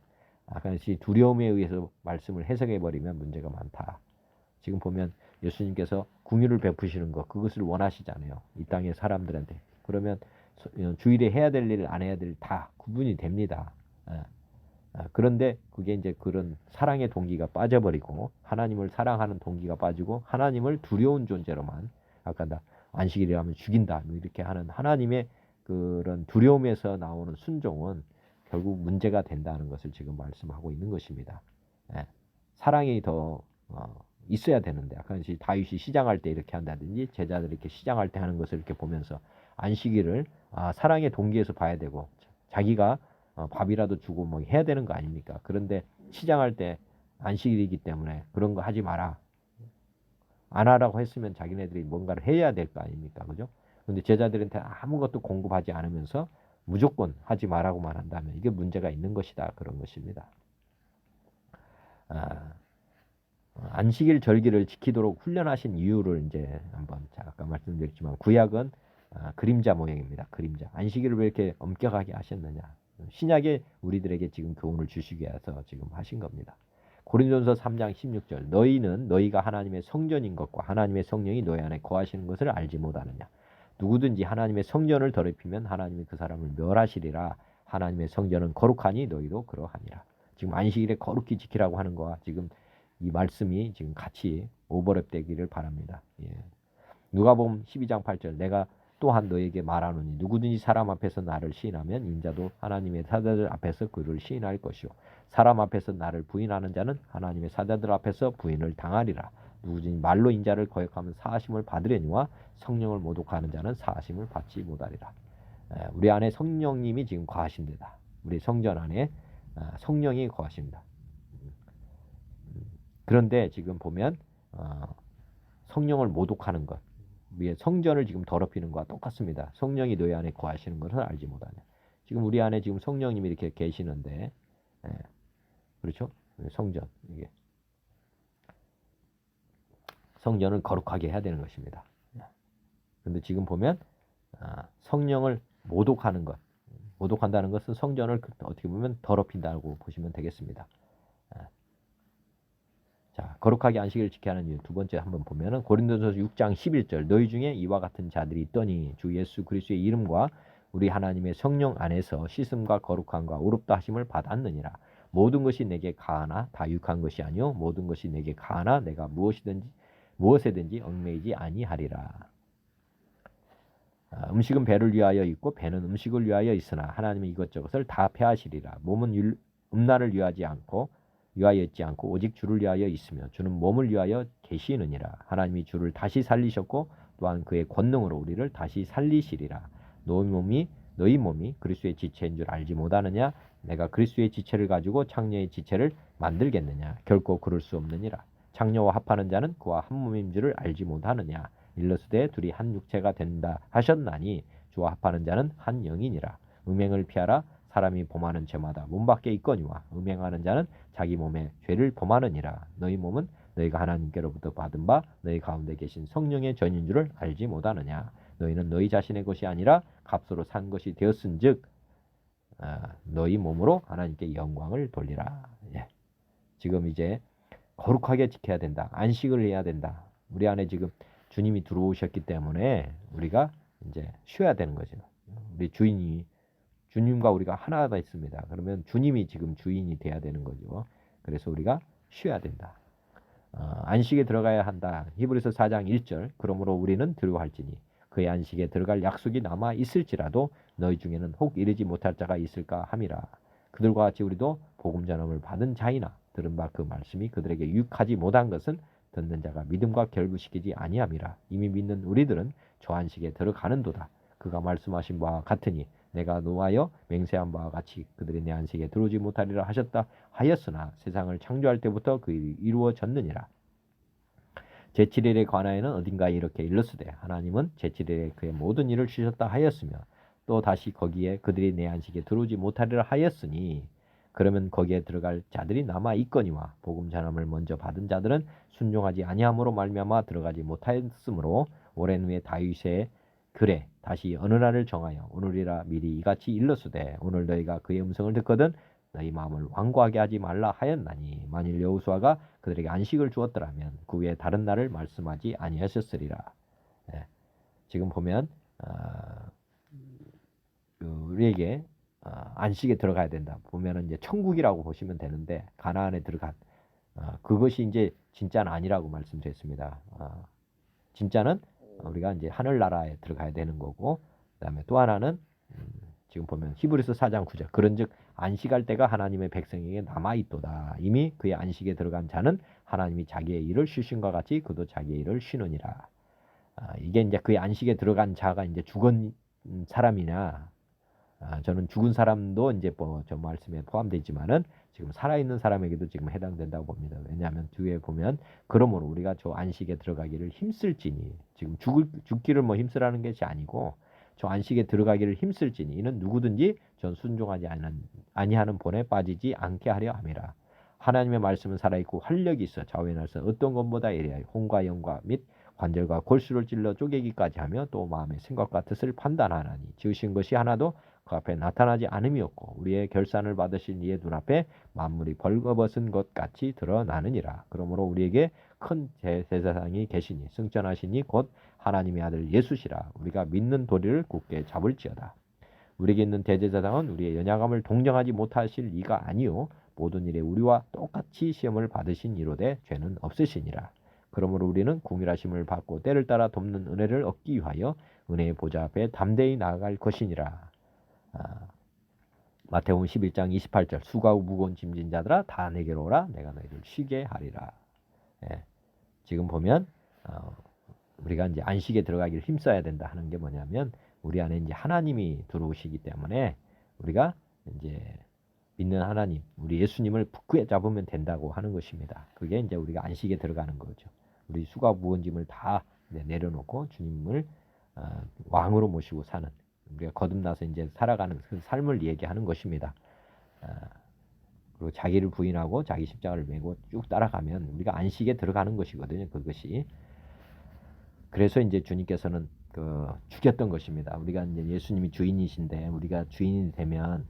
약간씩 두려움에 의해서 말씀을 해석해 버리면 문제가 많다. 지금 보면 예수님께서 긍휼을 베푸시는 것 그것을 원하시잖아요. 이 땅의 사람들한테. 그러면 주일에 해야 될 일, 안 해야 될 일 다 구분이 됩니다. 그런데 그게 이제 그런 사랑의 동기가 빠져버리고 하나님을 사랑하는 동기가 빠지고 하나님을 두려운 존재로만 아까 나 안식일이라면 죽인다 뭐 이렇게 하는 하나님의 그런 두려움에서 나오는 순종은 결국 문제가 된다는 것을 지금 말씀하고 있는 것입니다. 사랑이 더 있어야 되는데 아까 다윗이 시장할 때 이렇게 한다든지 제자들이 이렇게 시장할 때 하는 것을 이렇게 보면서 안식일을 사랑의 동기에서 봐야 되고 자기가 밥이라도 주고 뭐 해야 되는 거 아닙니까? 그런데 시장할 때 안식일이기 때문에 그런 거 하지 마라. 안 하라고 했으면 자기네들이 뭔가를 해야 될 거 아닙니까? 그죠? 근데 제자들한테 아무것도 공급하지 않으면서 무조건 하지 말라고만 한다면 이게 문제가 있는 것이다. 그런 것입니다. 안식일 절기를 지키도록 훈련하신 이유를 이제 한번 아까 말씀드렸지만 구약은 그림자 모형입니다. 그림자. 안식일을 왜 이렇게 엄격하게 하셨느냐. 신약에 우리들에게 지금 교훈을 주시기 위해서 지금 하신 겁니다. 고린도전서 3장 16절 너희는 너희가 하나님의 성전인 것과 하나님의 성령이 너희 안에 거하시는 것을 알지 못하느냐. 누구든지 하나님의 성전을 더럽히면 하나님이 그 사람을 멸하시리라. 하나님의 성전은 거룩하니 너희도 그러하니라. 지금 안식일에 거룩히 지키라고 하는 거와 지금 이 말씀이 지금 같이 오버랩 되기를 바랍니다. 누가복음 12장 8절 내가 또한 너에게 말하노니 누구든지 사람 앞에서 나를 시인하면 인자도 하나님의 사자들 앞에서 그를 시인할 것이요 사람 앞에서 나를 부인하는 자는 하나님의 사자들 앞에서 부인을 당하리라. 누구든지 말로 인자를 거역하면 사하심을 받으려니와 성령을 모독하는 자는 사하심을 받지 못하리라. 우리 안에 성령님이 지금 거하신 데다. 우리 성전 안에 성령이 거하십니다. 그런데 지금 보면 성령을 모독하는 것 위에 성전을 지금 더럽히는 것과 똑같습니다. 성령이 너희 안에 거하시는 것을 알지 못하냐. 지금 우리 안에 지금 성령님이 이렇게 계시는데 그렇죠? 성전 이게 성전을 거룩하게 해야 되는 것입니다. 그런데 지금 보면 성령을 모독하는 것 모독한다는 것은 성전을 어떻게 보면 더럽힌다고 보시면 되겠습니다. 자, 거룩하게 안식일을 지켜야 하는 이유 두 번째 한번 보면은 고린도전서 6장 11절 너희 중에 이와 같은 자들이 있더니 주 예수 그리스도의 이름과 우리 하나님의 성령 안에서 씻음과 거룩함과 의롭다 하심을 받았느니라. 모든 것이 내게 가하나 다 유익한 것이 아니요 모든 것이 내게 가하나 내가 무엇에든지 얽매이지 아니하리라. 음식은 배를 위하여 있고 배는 음식을 위하여 있으나 하나님은 이것저것을 다 폐하시리라. 몸은 음란을 위하여 있지 않고 오직 주를 위하여 있으며 주는 몸을 위하여 계시느니라. 하나님이 주를 다시 살리셨고 또한 그의 권능으로 우리를 다시 살리시리라. 너희 몸이 그리스도의 지체인 줄 알지 못하느냐? 내가 그리스도의 지체를 가지고 창녀의 지체를 만들겠느냐? 결코 그럴 수 없느니라. 창녀와 합하는 자는 그와 한 몸인 줄을 알지 못하느냐? 일러스되 둘이 한 육체가 된다 하셨나니 주와 합하는 자는 한 영이니라. 음행을 피하라. 사람이 범하는 죄마다 몸 밖에 있거니와 음행하는 자는 자기 몸에 죄를 범하느니라. 너희 몸은 너희가 하나님께로부터 받은 바 너희 가운데 계신 성령의 전인 줄을 알지 못하느냐. 너희는 너희 자신의 것이 아니라 값으로 산 것이 되었은즉 너희 몸으로 하나님께 영광을 돌리라. 지금 이제 거룩하게 지켜야 된다. 안식을 해야 된다. 우리 안에 지금 주님이 들어오셨기 때문에 우리가 이제 쉬어야 되는 거죠. 우리 주님과 우리가 하나가 있습니다. 그러면 주님이 지금 주인이 돼야 되는 거죠. 그래서 우리가 쉬어야 된다. 안식에 들어가야 한다. 히브리서 4장 1절 그러므로 우리는 두려워할지니 그의 안식에 들어갈 약속이 남아 있을지라도 너희 중에는 혹 이르지 못할 자가 있을까 함이라. 그들과 같이 우리도 복음 전함을 받은 자이나 들은 바 그 말씀이 그들에게 유익하지 못한 것은 듣는 자가 믿음과 결부시키지 아니함이라. 이미 믿는 우리들은 저 안식에 들어가는도다. 그가 말씀하신 바와 같으니 내가 노하여 맹세한 바와 같이 그들이 내 안식에 들어오지 못하리라 하셨다 하였으나 세상을 창조할 때부터 그 일이 이루어졌느니라. 제7일에 관하여는 어딘가에 이렇게 일렀으되 하나님은 제7일에 그의 모든 일을 쉬셨다 하였으며 또 다시 거기에 그들이 내 안식에 들어오지 못하리라 하였으니 그러면 거기에 들어갈 자들이 남아 있거니와 복음 전함을 먼저 받은 자들은 순종하지 아니함으로 말미암아 들어가지 못하였으므로 오랜 후에 다윗의 글에 다시 어느 날을 정하여 오늘이라 미리 이같이 일렀으되 오늘 너희가 그의 음성을 듣거든 너희 마음을 완고하게 하지 말라 하였나니 만일 여호수아가 그들에게 안식을 주었더라면 그 외에 다른 날을 말씀하지 아니하셨으리라. 예, 지금 보면 우리에게 안식에 들어가야 된다. 보면은 이제 천국이라고 보시면 되는데 가나안에 들어간 그것이 이제 진짜는 아니라고 말씀드렸습니다. 진짜는 우리가 이제 하늘나라에 들어가야 되는 거고, 그다음에 또 하나는 지금 보면 히브리서 4장 9절 그런즉 안식할 때가 하나님의 백성에게 남아 있도다. 이미 그의 안식에 들어간 자는 하나님이 자기의 일을 쉬신과 같이 그도 자기의 일을 쉬느니라. 이게 이제 그의 안식에 들어간 자가 이제 죽은 사람이냐? 저는 죽은 사람도 이제 저 말씀에 포함되지만은 지금 살아있는 사람에게도 지금 해당된다고 봅니다. 왜냐하면 뒤에 보면 그러므로 우리가 저 안식에 들어가기를 힘쓸지니 지금 죽기를 뭐 힘쓰라는 것이 아니고 저 안식에 들어가기를 힘쓸지니 이는 누구든지 전 순종하지 아니하는 본에 빠지지 않게 하려 함이라. 하나님의 말씀은 살아있고 활력이 있어 좌우에 날서 어떤 것보다 이래야 혼과 영과 및 관절과 골수를 찔러 쪼개기까지 하며 또 마음의 생각과 뜻을 판단하나니 지으신 것이 하나도 그 앞에 나타나지 않음이 없고 우리의 결산을 받으신 이의 눈앞에 만물이 벌거벗은 것 같이 드러나느니라. 그러므로 우리에게 큰 제사장이 계시니 승천하시니 곧 하나님의 아들 예수시라. 우리가 믿는 도리를 굳게 잡을지어다. 우리에게 있는 대제사장은 우리의 연약함을 동정하지 못하실 이가 아니요 모든 일에 우리와 똑같이 시험을 받으신 이로되 죄는 없으시니라. 그러므로 우리는 공일하심을 받고 때를 따라 돕는 은혜를 얻기 위하여 은혜의 보좌 앞에 담대히 나아갈 것이니라. 마태복음 11장 28절 수고하고 무거운 짐진 자들아 다 내게로 오라 내가 너희를 쉬게 하리라. 예, 지금 보면 우리가 이제 안식에 들어가기를 힘써야 된다 하는 게 뭐냐면 우리 안에 이제 하나님이 들어오시기 때문에 우리가 이제 믿는 하나님, 우리 예수님을 붙게 잡으면 된다고 하는 것입니다. 그게 이제 우리가 안식에 들어가는 거죠. 우리 수고하고 무거운 짐을 다 내려놓고 주님을 왕으로 모시고 사는 우리가 거듭나서 이제 살아가는 그 삶을 얘기하는 것입니다. 그리고 자기를 부인하고 자기 십자가를 메고 쭉 따라가면 우리가 안식에 들어가는 것이거든요. 그것이. 그래서 이제 주님께서는 죽였던 것입니다. 우리가 이제 예수님이 주인이신데 우리가 주인이 되면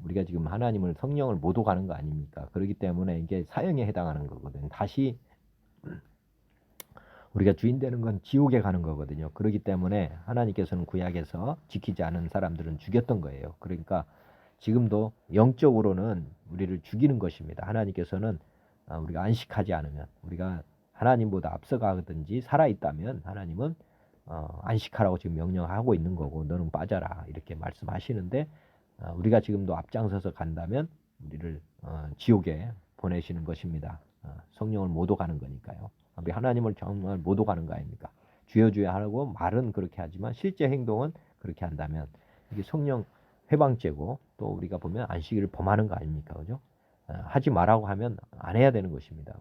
우리가 지금 하나님을 성령을 못 오가는 거 아닙니까? 그렇기 때문에 이게 사형에 해당하는 거거든요. 다시 우리가 주인 되는 건 지옥에 가는 거거든요. 그렇기 때문에 하나님께서는 구약에서 지키지 않은 사람들은 죽였던 거예요. 그러니까 지금도 영적으로는 우리를 죽이는 것입니다. 하나님께서는 우리가 안식하지 않으면 우리가 하나님보다 앞서가든지 살아있다면 하나님은 안식하라고 지금 명령하고 있는 거고 너는 빠져라 이렇게 말씀하시는데 우리가 지금도 앞장서서 간다면 우리를 지옥에 보내시는 것입니다. 성령을 못 오가는 거니까요. 우리 하나님을 정말 못 오가는 거 아닙니까? 주여 주여 하라고 말은 그렇게 하지만 실제 행동은 그렇게 한다면 이게 성령 회방죄고 또 우리가 보면 안식일을 범하는 거 아닙니까? 그죠? 하지 말라고 하면 안 해야 되는 것입니다.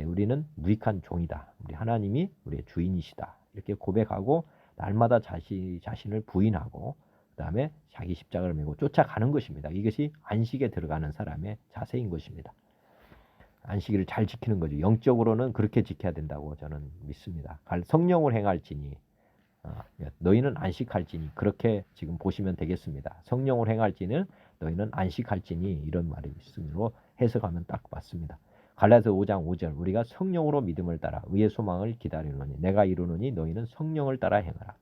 우리는 무익한 종이다. 우리 하나님이 우리의 주인이시다. 이렇게 고백하고 날마다 자신을 부인하고 그다음에 자기 십자가를 메고 쫓아가는 것입니다. 이것이 안식에 들어가는 사람의 자세인 것입니다. 안식일을 잘 지키는 거죠. 영적으로는 그렇게 지켜야 된다고 저는 믿습니다. 성령을 행할지니 너희는 안식할지니 그렇게 지금 보시면 되겠습니다. 성령을 행할지는 너희는 안식할지니 이런 말이 있으므로 해석하면 딱 맞습니다. 갈라디아서 5장 5절 우리가 성령으로 믿음을 따라 의의 소망을 기다리노니 내가 이루노니 너희는 성령을 따라 행하라.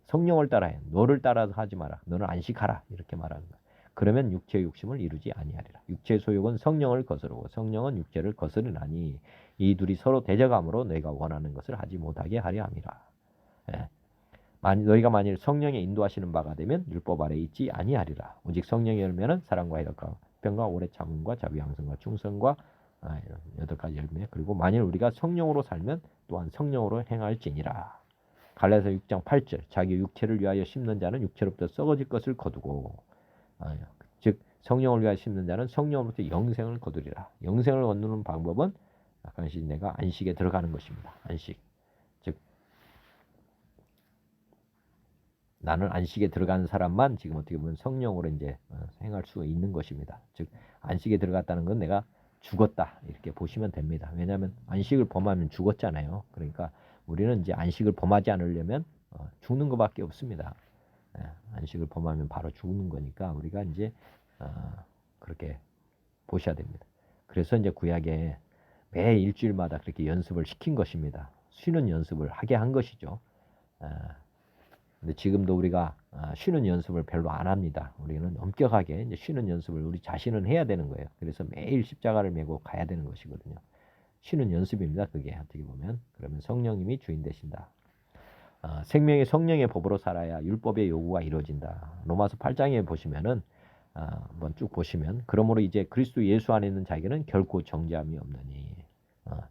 성령을 따라 해. 너를 따라서 하지 마라. 너는 안식하라. 이렇게 말하는 거야. 그러면 육체의 욕심을 이루지 아니하리라. 육체의 소욕은 성령을 거스르고 성령은 육체를 거스르나니 이 둘이 서로 대적함으로 너희가 원하는 것을 하지 못하게 하려 함이라. 예. 너희가 만일 성령의 인도하시는 바가 되면 율법 아래 있지 아니하리라. 오직 성령이 열매는 사랑과 희락과 평과 오래 참음과 자비 양성과 충성과 8가지 열매 그리고 만일 우리가 성령으로 살면 또한 성령으로 행할지니라. 갈라디아서 6장 8절 자기 육체를 위하여 심는 자는 육체로부터 썩어질 것을 거두고 즉 성령을 위하여 심는 자는 성령으로부터 영생을 거두리라. 영생을 거두는 방법은 약간씩 내가 안식에 들어가는 것입니다. 안식. 즉 나는 안식에 들어가는 사람만 지금 어떻게 보면 성령으로 이제 행할 수 있는 것입니다. 즉 안식에 들어갔다는 건 내가 죽었다 이렇게 보시면 됩니다. 왜냐하면 안식을 범하면 죽었잖아요. 그러니까 우리는 이제 안식을 범하지 않으려면 죽는 것밖에 없습니다. 안식을 범하면 바로 죽는 거니까 우리가 이제 그렇게 보셔야 됩니다. 그래서 이제 구약에 매 일주일마다 그렇게 연습을 시킨 것입니다. 쉬는 연습을 하게 한 것이죠. 근데 지금도 우리가 쉬는 연습을 별로 안 합니다. 우리는 엄격하게 이제 쉬는 연습을 우리 자신은 해야 되는 거예요. 그래서 매일 십자가를 메고 가야 되는 것이거든요. 쉬는 연습입니다. 그게 어떻게 보면. 그러면 성령님이 주인 되신다. 생명의 성령의 법으로 살아야 율법의 요구가 이루어진다. 로마서 8장에 보시면은 한번 쭉 보시면 그러므로 이제 그리스도 예수 안에 있는 자에게는 결코 정죄함이 없느니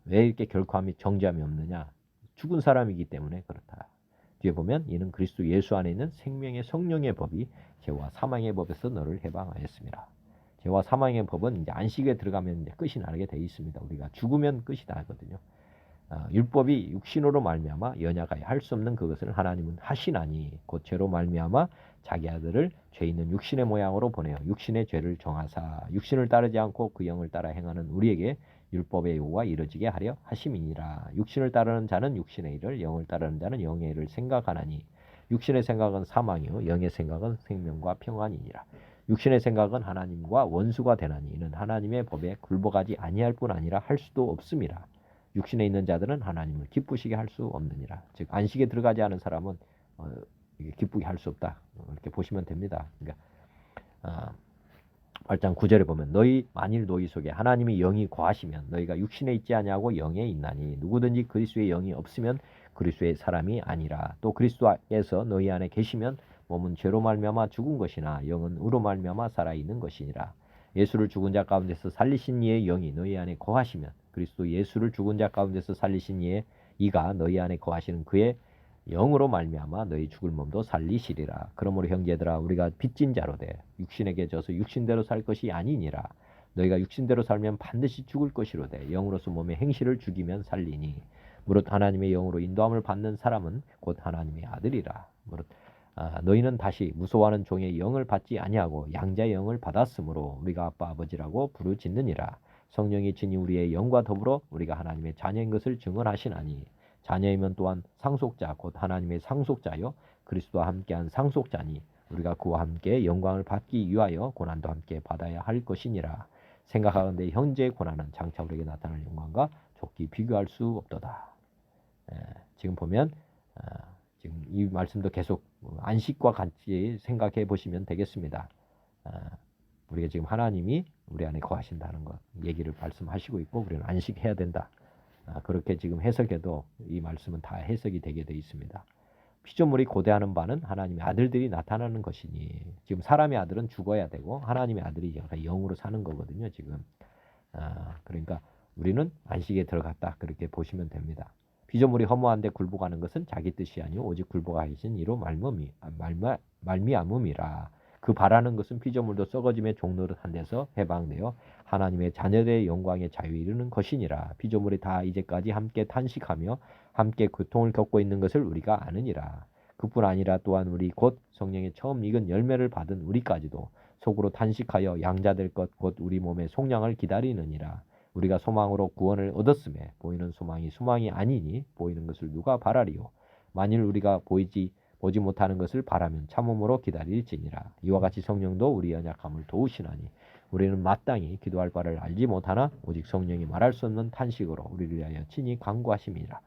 왜 이렇게 결코 정죄함이 없느냐? 죽은 사람이기 때문에 그렇다. 뒤에 보면 이는 그리스도 예수 안에 있는 생명의 성령의 법이 죄와 사망의 법에서 너를 해방하였습니다. 죄와 사망의 법은 이제 안식에 들어가면 이제 끝이 나게 되어 있습니다. 우리가 죽으면 끝이 나거든요. 율법이 육신으로 말미암아 연약하여 할 수 없는 그것을 하나님은 하시나니 곧 죄로 말미암아 자기 아들을 죄 있는 육신의 모양으로 보내어 육신의 죄를 정하사 육신을 따르지 않고 그 영을 따라 행하는 우리에게 율법의 요구가 이루어지게 하려 하심이니라. 육신을 따르는 자는 육신의 일을 영을 따르는 자는 영의 일을 생각하나니 육신의 생각은 사망이요 영의 생각은 생명과 평안이니라. 육신의 생각은 하나님과 원수가 되나니 이는 하나님의 법에 굴복하지 아니할 뿐 아니라 할 수도 없음이라. 육신에 있는 자들은 하나님을 기쁘시게 할 수 없느니라. 즉 안식에 들어가지 않은 사람은 기쁘게 할 수 없다. 이렇게 보시면 됩니다. 그러니까 8장 9절에 보면 만일 너희 속에 하나님의 영이 거하시면 너희가 육신에 있지 아니하고 영에 있나니 누구든지 그리스도의 영이 없으면 그리스도의 사람이 아니라 또 그리스도에서 너희 안에 계시면 몸은 죄로 말미암아 죽은 것이나 영은 의로 말미암아 살아 있는 것이니라. 예수를 죽은 자 가운데서 살리신 이의 영이 너희 안에 거하시면 그리스도 예수를 죽은 자 가운데서 살리신 이가 너희 안에 거하시는 그의 영으로 말미암아 너희 죽을 몸도 살리시리라. 그러므로 형제들아 우리가 빚진 자로 돼 육신에게 져서 육신대로 살 것이 아니니라. 너희가 육신대로 살면 반드시 죽을 것이로되 영으로서 몸의 행실을 죽이면 살리니 무릇 하나님의 영으로 인도함을 받는 사람은 곧 하나님의 아들이라. 무릇 너희는 다시 무서워하는 종의 영을 받지 아니하고 양자의 영을 받았으므로 우리가 아빠 아버지라고 부르짖느니라. 성령이 친히 우리의 영과 더불어 우리가 하나님의 자녀인 것을 증언하시나니 자녀이면 또한 상속자 곧 하나님의 상속자요 그리스도와 함께한 상속자니 우리가 그와 함께 영광을 받기 위하여 고난도 함께 받아야 할 것이니라. 생각하건대 현재의 고난은 장차 우리에게 나타날 영광과 좁기 비교할 수 없도다. 지금 보면 지금 이 말씀도 계속 안식과 같이 생각해 보시면 되겠습니다. 우리가 지금 하나님이 우리 안에 거하신다는 것 얘기를 말씀하시고 있고 우리는 안식해야 된다. 그렇게 지금 해석해도 이 말씀은 다 해석이 되게 되어 있습니다. 피조물이 고대하는 바는 하나님의 아들들이 나타나는 것이니 지금 사람의 아들은 죽어야 되고 하나님의 아들이 영으로 사는 거거든요. 지금 그러니까 우리는 안식에 들어갔다 그렇게 보시면 됩니다. 피조물이 허무한데 굴복하는 것은 자기 뜻이 아니오 오직 굴복하신 이로 말미암음이라. 그 바라는 것은 피조물도 썩어짐의 종노릇한 데서 해방되어 하나님의 자녀들의 영광의 자유에 이르는 것이니라. 피조물이 다 이제까지 함께 탄식하며 함께 고통을 겪고 있는 것을 우리가 아느니라. 그뿐 아니라 또한 우리 곧 성령의 처음 익은 열매를 받은 우리까지도 속으로 탄식하여 양자될 것 곧 우리 몸의 속량을 기다리느니라. 우리가 소망으로 구원을 얻었음에 보이는 소망이 소망이 아니니 보이는 것을 누가 바라리요. 만일 우리가 보지 못하는 것을 바라면 참음으로 기다릴지니라. 이와 같이 성령도 우리 연약함을 도우시나니 우리는 마땅히 기도할 바를 알지 못하나 오직 성령이 말할 수 없는 탄식으로 우리를 위하여 친히 간구하심이라.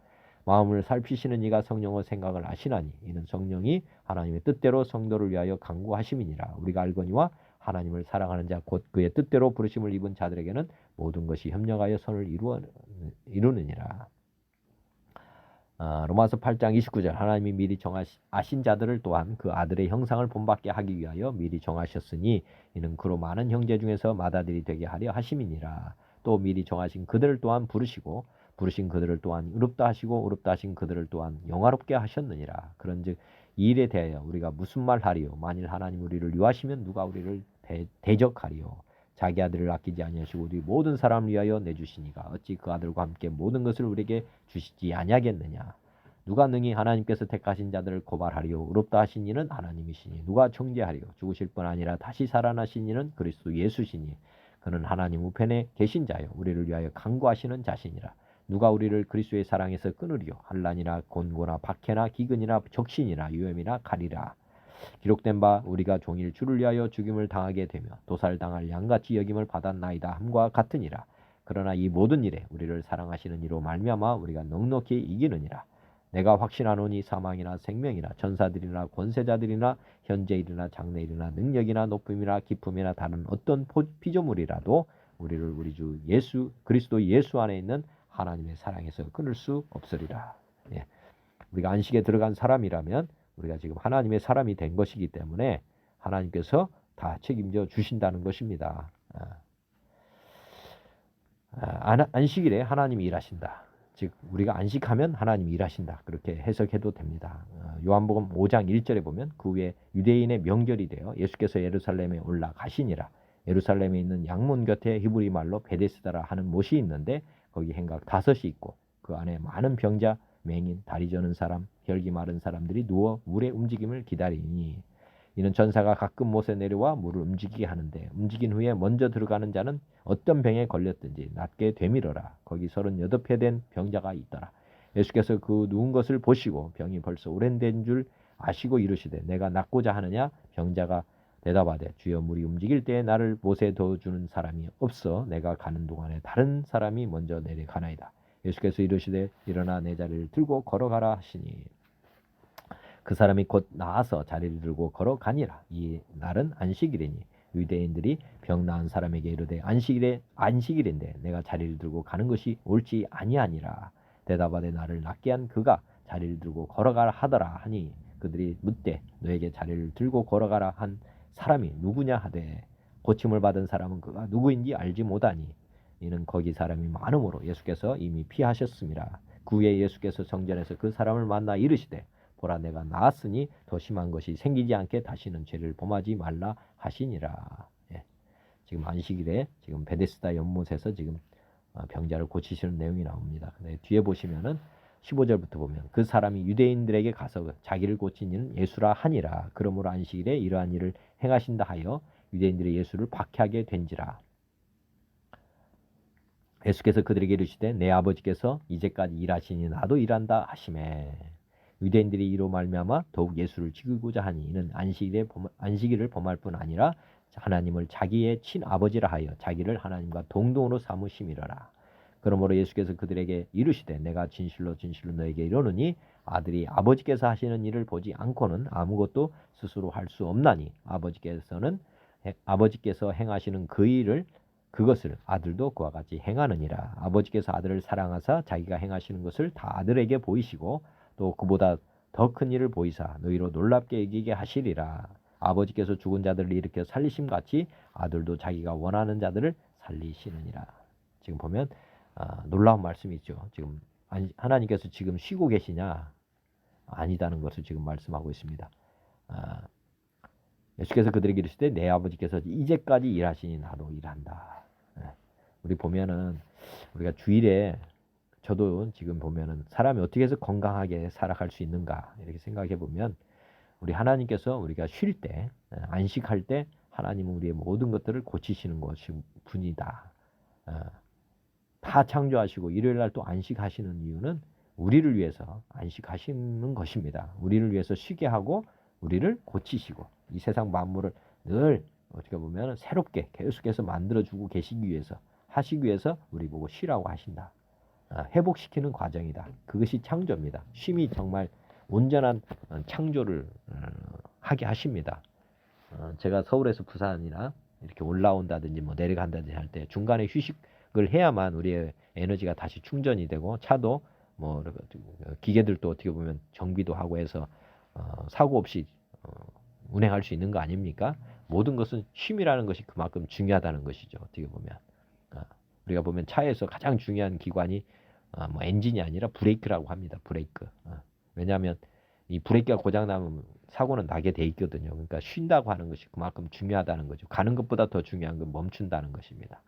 마음을 살피시는 이가 성령의 생각을 아시나니 이는 성령이 하나님의 뜻대로 성도를 위하여 간구하심이니라. 우리가 알거니와 하나님을 사랑하는 자 곧 그의 뜻대로 부르심을 입은 자들에게는 모든 것이 협력하여 선을 이루느니라. 로마서 8장 29절 하나님이 미리 아신 자들을 또한 그 아들의 형상을 본받게 하기 위하여 미리 정하셨으니 이는 그로 많은 형제 중에서 맏아들이 되게 하려 하심이니라. 또 미리 정하신 그들을 또한 부르시고 부르신 그들을 또한 의롭다 하시고 의롭다 하신 그들을 또한 영화롭게 하셨느니라. 그런즉 이 일에 대하여 우리가 무슨 말 하리요? 만일 하나님 우리를 유하시면 누가 우리를 대적하리요? 자기 아들을 아끼지 아니하시고 우리 모든 사람을 위하여 내주시니가 어찌 그 아들과 함께 모든 것을 우리에게 주시지 아니하겠느냐? 누가 능히 하나님께서 택하신 자들을 고발하리요? 의롭다 하신 이는 하나님이시니 누가 정죄하리요? 죽으실 뿐 아니라 다시 살아나신 이는 그리스도 예수시니 그는 하나님 우편에 계신 자요 우리를 위하여 간구하시는 자시니라. 누가 우리를 그리스도의 사랑에서 끊으리요? 환난이나 곤고나 박해나 기근이나 적신이나 위험이나 칼이라. 기록된 바 우리가 종일 주를 위하여 죽임을 당하게 되며 도살당할 양같이 여김을 받았나이다 함과 같으니라. 그러나 이 모든 일에 우리를 사랑하시는 이로 말미암아 우리가 넉넉히 이기느니라. 내가 확신하노니 사망이나 생명이나 전사들이나 권세자들이나 현재일이나 장래일이나 능력이나 높음이나 기쁨이나 다른 어떤 피조물이라도 우리를 우리 주 예수 그리스도 예수 안에 있는 하나님의 사랑에서 끊을 수 없으리라. 예. 우리가 안식에 들어간 사람이라면 우리가 지금 하나님의 사람이 된 것이기 때문에 하나님께서 다 책임져 주신다는 것입니다. 안식일에 하나님이 일하신다. 즉 우리가 안식하면 하나님이 일하신다. 그렇게 해석해도 됩니다. 요한복음 5장 1절에 보면 그 후에 유대인의 명절이 되어 예수께서 예루살렘에 올라가시니라. 예루살렘에 있는 양문 곁에 히브리 말로 베데스다라 하는 못이 있는데 거기 행각 5이 있고 그 안에 많은 병자, 맹인, 다리 저는 사람, 혈기 마른 사람들이 누워 물의 움직임을 기다리니 이는 전사가 가끔 못에 내려와 물을 움직이게 하는데 움직인 후에 먼저 들어가는 자는 어떤 병에 걸렸든지 낫게 되밀어라. 거기 38회 된 병자가 있더라. 예수께서 그 누운 것을 보시고 병이 벌써 오랜된 줄 아시고 이르시되 내가 낫고자 하느냐? 병자가 대답하되 주여 물이 움직일 때에 나를 못에 넣어주는 사람이 없어 내가 가는 동안에 다른 사람이 먼저 내려가나이다. 예수께서 이르시되 일어나 내 자리를 들고 걸어가라 하시니 그 사람이 곧 나아서 자리를 들고 걸어가니라. 이 날은 안식일이니 유대인들이 병 나은 사람에게 이르되 안식일인데 내가 자리를 들고 가는 것이 옳지 아니하니라. 대답하되 나를 낫게 한 그가 자리를 들고 걸어가라 하더라 하니 그들이 묻되 너에게 자리를 들고 걸어가라 한 사람이 누구냐 하되 고침을 받은 사람은 그가 누구인지 알지 못하니 이는 거기 사람이 많음으로 예수께서 이미 피하셨습니다. 그 후에 예수께서 성전에서 그 사람을 만나 이르시되 보라 내가 나았으니 더 심한 것이 생기지 않게 다시는 죄를 범하지 말라 하시니라. 예. 지금 안식일에 지금 베데스다 연못에서 지금 병자를 고치시는 내용이 나옵니다. 근데 뒤에 보시면은 15절부터 보면 그 사람이 유대인들에게 가서 자기를 고친 이는 예수라 하니라. 그러므로 안식일에 이러한 일을 행하신다 하여 유대인들이 예수를 박해하게 된지라. 예수께서 그들에게 이르시되 내 아버지께서 이제까지 일하시니 나도 일한다 하시매 유대인들이 이로 말미암아 더욱 예수를 죽이고자 하니 이는 안식일을 범할 뿐 아니라 하나님을 자기의 친아버지라 하여 자기를 하나님과 동등으로 삼으심이로라. 그러므로 예수께서 그들에게 이르시되 내가 진실로 진실로 너에게 이르노니 아들이 아버지께서 하시는 일을 보지 않고는 아무것도 스스로 할 수 없나니 아버지께서 행하시는 그 일을 그것을 아들도 그와 같이 행하느니라. 아버지께서 아들을 사랑하사 자기가 행하시는 것을 다 아들에게 보이시고 또 그보다 더 큰 일을 보이사 너희로 놀랍게 여기게 하시리라. 아버지께서 죽은 자들을 일으켜 살리심같이 아들도 자기가 원하는 자들을 살리시느니라. 지금 보면 놀라운 말씀이 있죠. 지금 하나님께서 지금 쉬고 계시냐? 아니다는 것을 지금 말씀하고 있습니다. 예수께서 그들에게 이르시되 내 아버지께서 이제까지 일하시니 나도 일한다. 우리 보면은 우리가 주일에 저도 지금 보면은 사람이 어떻게 해서 건강하게 살아갈 수 있는가 이렇게 생각해 보면 우리 하나님께서 우리가 쉴 때 안식할 때 하나님은 우리의 모든 것들을 고치시는 것이 분이다. 다 창조하시고 일요일 날 또 안식하시는 이유는 우리를 위해서 안식하시는 것입니다. 우리를 위해서 쉬게 하고 우리를 고치시고 이 세상 만물을 늘 어떻게 보면 새롭게 계속해서 만들어주고 계시기 위해서 하시기 위해서 우리 보고 쉬라고 하신다. 회복시키는 과정이다. 그것이 창조입니다. 쉼이 정말 온전한 창조를 하게 하십니다. 제가 서울에서 부산이나 이렇게 올라온다든지 뭐 내려간다든지 할 때 중간에 휴식을 해야만 우리의 에너지가 다시 충전이 되고 차도 뭐 기계들도 어떻게 보면 정비도 하고 해서 사고 없이 운행할 수 있는 거 아닙니까? 모든 것은 쉼이라는 것이 그만큼 중요하다는 것이죠. 어떻게 보면 우리가 보면 차에서 가장 중요한 기관이 뭐 엔진이 아니라 브레이크라고 합니다. 브레이크. 왜냐하면 이 브레이크가 고장 나면 사고는 나게 돼 있거든요. 그러니까 쉰다고 하는 것이 그만큼 중요하다는 거죠. 가는 것보다 더 중요한 건 멈춘다는 것입니다.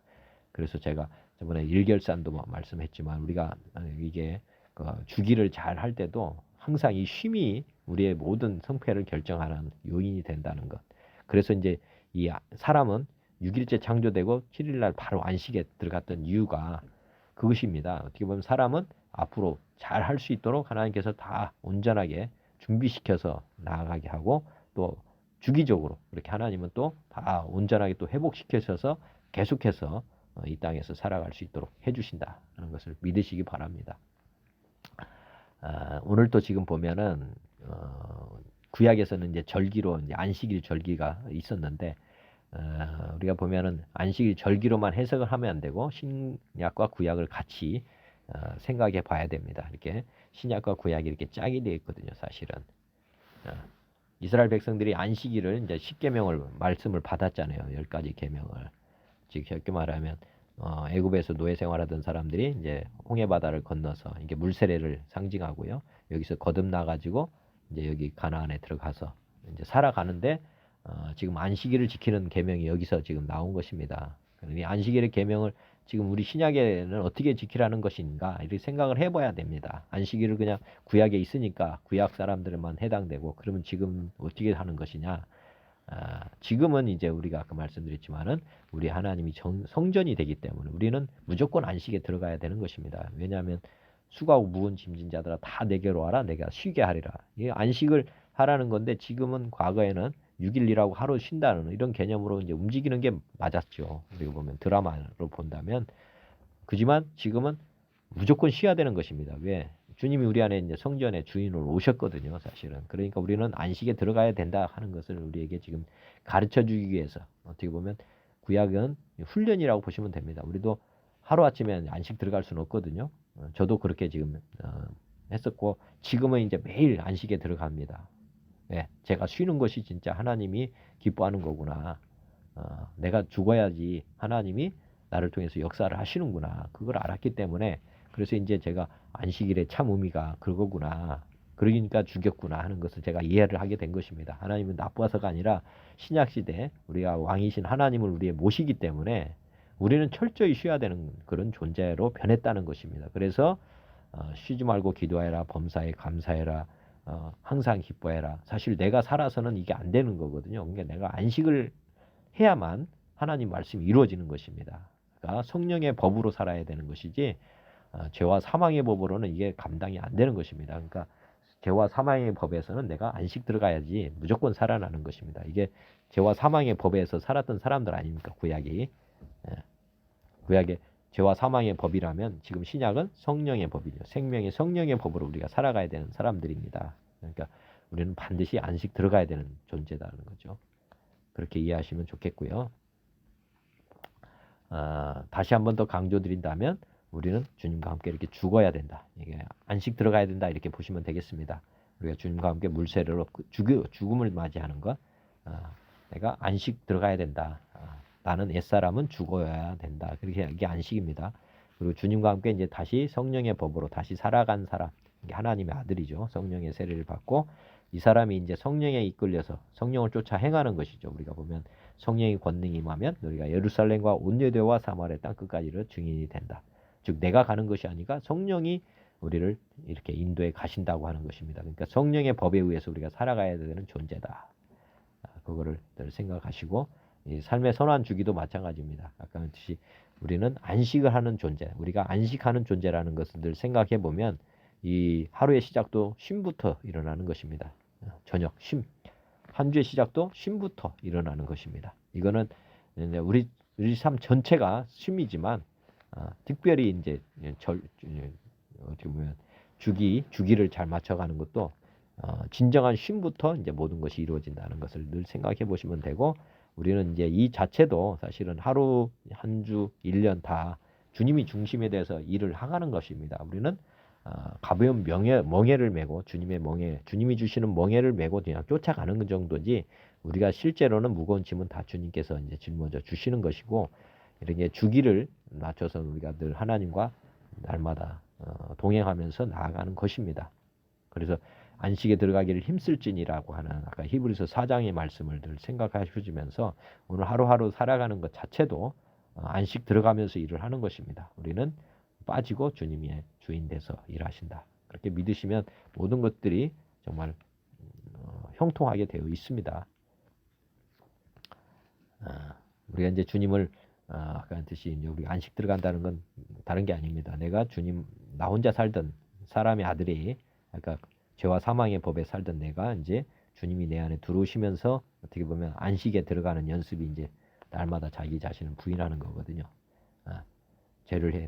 그래서 제가 저번에 일결산도 뭐 말씀했지만 우리가 이게 그 주기를 잘 할 때도 항상 이 쉼이 우리의 모든 성패를 결정하는 요인이 된다는 것. 그래서 이제 이 사람은 6일째 창조되고 7일날 바로 안식에 들어갔던 이유가 그것입니다. 어떻게 보면 사람은 앞으로 잘 할 수 있도록 하나님께서 다 온전하게 준비시켜서 나아가게 하고 또 주기적으로 그렇게 하나님은 또 다 온전하게 또 회복시켜셔서 계속해서 이 땅에서 살아갈 수 있도록 해주신다는 것을 믿으시기 바랍니다. 오늘 또 지금 보면은 구약에서는 이제 절기로 이제 안식일 절기가 있었는데 우리가 보면은 안식일 절기로만 해석을 하면 안 되고 신약과 구약을 같이 생각해 봐야 됩니다. 이렇게 신약과 구약이 이렇게 짝이 되어 있거든요, 사실은. 이스라엘 백성들이 안식일을 이제 10계명을 말씀을 받았잖아요. 10가지 계명을. 즉 쉽게 말하면 애굽에서 노예 생활하던 사람들이 이제 홍해 바다를 건너서 이게 물세례를 상징하고요. 여기서 거듭나 가지고 이제 여기 가나안에 들어가서 이제 살아가는데 지금 안식일을 지키는 계명이 여기서 지금 나온 것입니다. 이 안식일의 계명을 지금 우리 신약에는 어떻게 지키라는 것인가 이렇게 생각을 해봐야 됩니다. 안식일을 그냥 구약에 있으니까 구약 사람들만 해당되고 그러면 지금 어떻게 하는 것이냐? 지금은 이제 우리가 아까 말씀드렸지만은 우리 하나님이 성전이 되기 때문에 우리는 무조건 안식에 들어가야 되는 것입니다. 왜냐하면 수고하고 무거운 짐진 자들아 다 내게로 와라 내가 쉬게 하리라. 이게 안식을 하라는 건데 지금은 과거에는 6일 일하고 하루 쉰다는 이런 개념으로 이제 움직이는 게 맞았죠. 그리고 보면 드라마로 본다면 그지만 지금은 무조건 쉬어야 되는 것입니다. 왜? 주님이 우리 안에 이제 성전의 주인으로 오셨거든요, 사실은. 그러니까 우리는 안식에 들어가야 된다 하는 것을 우리에게 지금 가르쳐 주기 위해서 어떻게 보면 구약은 훈련이라고 보시면 됩니다. 우리도 하루아침에 안식 들어갈 수는 없거든요. 저도 그렇게 지금 했었고 지금은 이제 매일 안식에 들어갑니다. 네, 제가 쉬는 것이 진짜 하나님이 기뻐하는 거구나. 내가 죽어야지 하나님이 나를 통해서 역사를 하시는구나. 그걸 알았기 때문에 그래서 이제 제가 안식일의 참 의미가 그거구나. 그러니까 죽였구나 하는 것을 제가 이해를 하게 된 것입니다. 하나님은 나빠서가 아니라 신약시대 우리가 왕이신 하나님을 우리의 모시기 때문에 우리는 철저히 쉬어야 되는 그런 존재로 변했다는 것입니다. 그래서 쉬지 말고 기도해라, 범사에 감사해라, 항상 기뻐해라. 사실 내가 살아서는 이게 안 되는 거거든요. 그러니까 내가 안식을 해야만 하나님 말씀이 이루어지는 것입니다. 그러니까 성령의 법으로 살아야 되는 것이지 죄와 사망의 법으로는 이게 감당이 안 되는 것입니다. 그러니까 죄와 사망의 법에서는 내가 안식 들어가야지 무조건 살아나는 것입니다. 이게 죄와 사망의 법에서 살았던 사람들 아닙니까? 구약이. 구약의 죄와 사망의 법이라면 지금 신약은 성령의 법이죠. 생명의 성령의 법으로 우리가 살아가야 되는 사람들입니다. 그러니까 우리는 반드시 안식 들어가야 되는 존재다는 거죠. 그렇게 이해하시면 좋겠고요. 다시 한번 더 강조드린다면 우리는 주님과 함께 이렇게 죽어야 된다. 이게 안식 들어가야 된다 이렇게 보시면 되겠습니다. 우리가 주님과 함께 물세례로 죽음을 맞이하는 것. 내가 안식 들어가야 된다. 나는 옛사람은 죽어야 된다. 그렇게 이게 안식입니다. 그리고 주님과 함께 이제 다시 성령의 법으로 다시 살아간 사람. 이게 하나님의 아들이죠. 성령의 세례를 받고 이 사람이 이제 성령에 이끌려서 성령을 쫓아 행하는 것이죠. 우리가 보면 성령의 권능이 임하면 우리가 예루살렘과 온 유대와 사마리아 땅 끝까지를 증인이 된다. 즉 내가 가는 것이 아니라 성령이 우리를 이렇게 인도해 가신다고 하는 것입니다. 그러니까 성령의 법에 의해서 우리가 살아가야 되는 존재다. 그거를 늘 생각하시고 이 삶의 선한 주기도 마찬가지입니다. 아까 했듯이 우리는 안식을 하는 존재, 우리가 안식하는 존재라는 것을 늘 생각해 보면 이 하루의 시작도 쉼부터 일어나는 것입니다. 저녁 쉼, 한 주의 시작도 쉼부터 일어나는 것입니다. 이거는 우리 삶 전체가 쉼이지만 특별히 이제 어떻게 보면 주기를 잘 맞춰가는 것도 진정한 쉼부터 이제 모든 것이 이루어진다는 것을 늘 생각해 보시면 되고 우리는 이제 이 자체도 사실은 하루, 한 주, 1년 다 주님이 중심에 대해서 일을 하가는 것입니다. 우리는 가벼운 멍에를 메고 주님의 멍에, 주님이 주시는 멍에를 메고 그냥 쫓아가는 정도지 우리가 실제로는 무거운 짐은 다 주님께서 이제 짊어져 주시는 것이고 이렇게 주기를 맞춰서 우리가 늘 하나님과 날마다 동행하면서 나아가는 것입니다. 그래서 안식에 들어가기를 힘쓸지니라고 하는 아까 히브리서 4장의 말씀을 늘 생각하시면서 오늘 하루하루 살아가는 것 자체도 안식 들어가면서 일을 하는 것입니다. 우리는 빠지고 주님의 주인 돼서 일하신다. 그렇게 믿으시면 모든 것들이 정말 형통하게 되어 있습니다. 우리가 이제 주님을 아까 했듯이 이제 우리 안식 들어간다는 건 다른 게 아닙니다. 내가 주님 나 혼자 살던 사람의 아들이 그러니까 죄와 사망의 법에 살던 내가 이제 주님이 내 안에 들어오시면서 어떻게 보면 안식에 들어가는 연습이 이제 날마다 자기 자신을 부인하는 거거든요.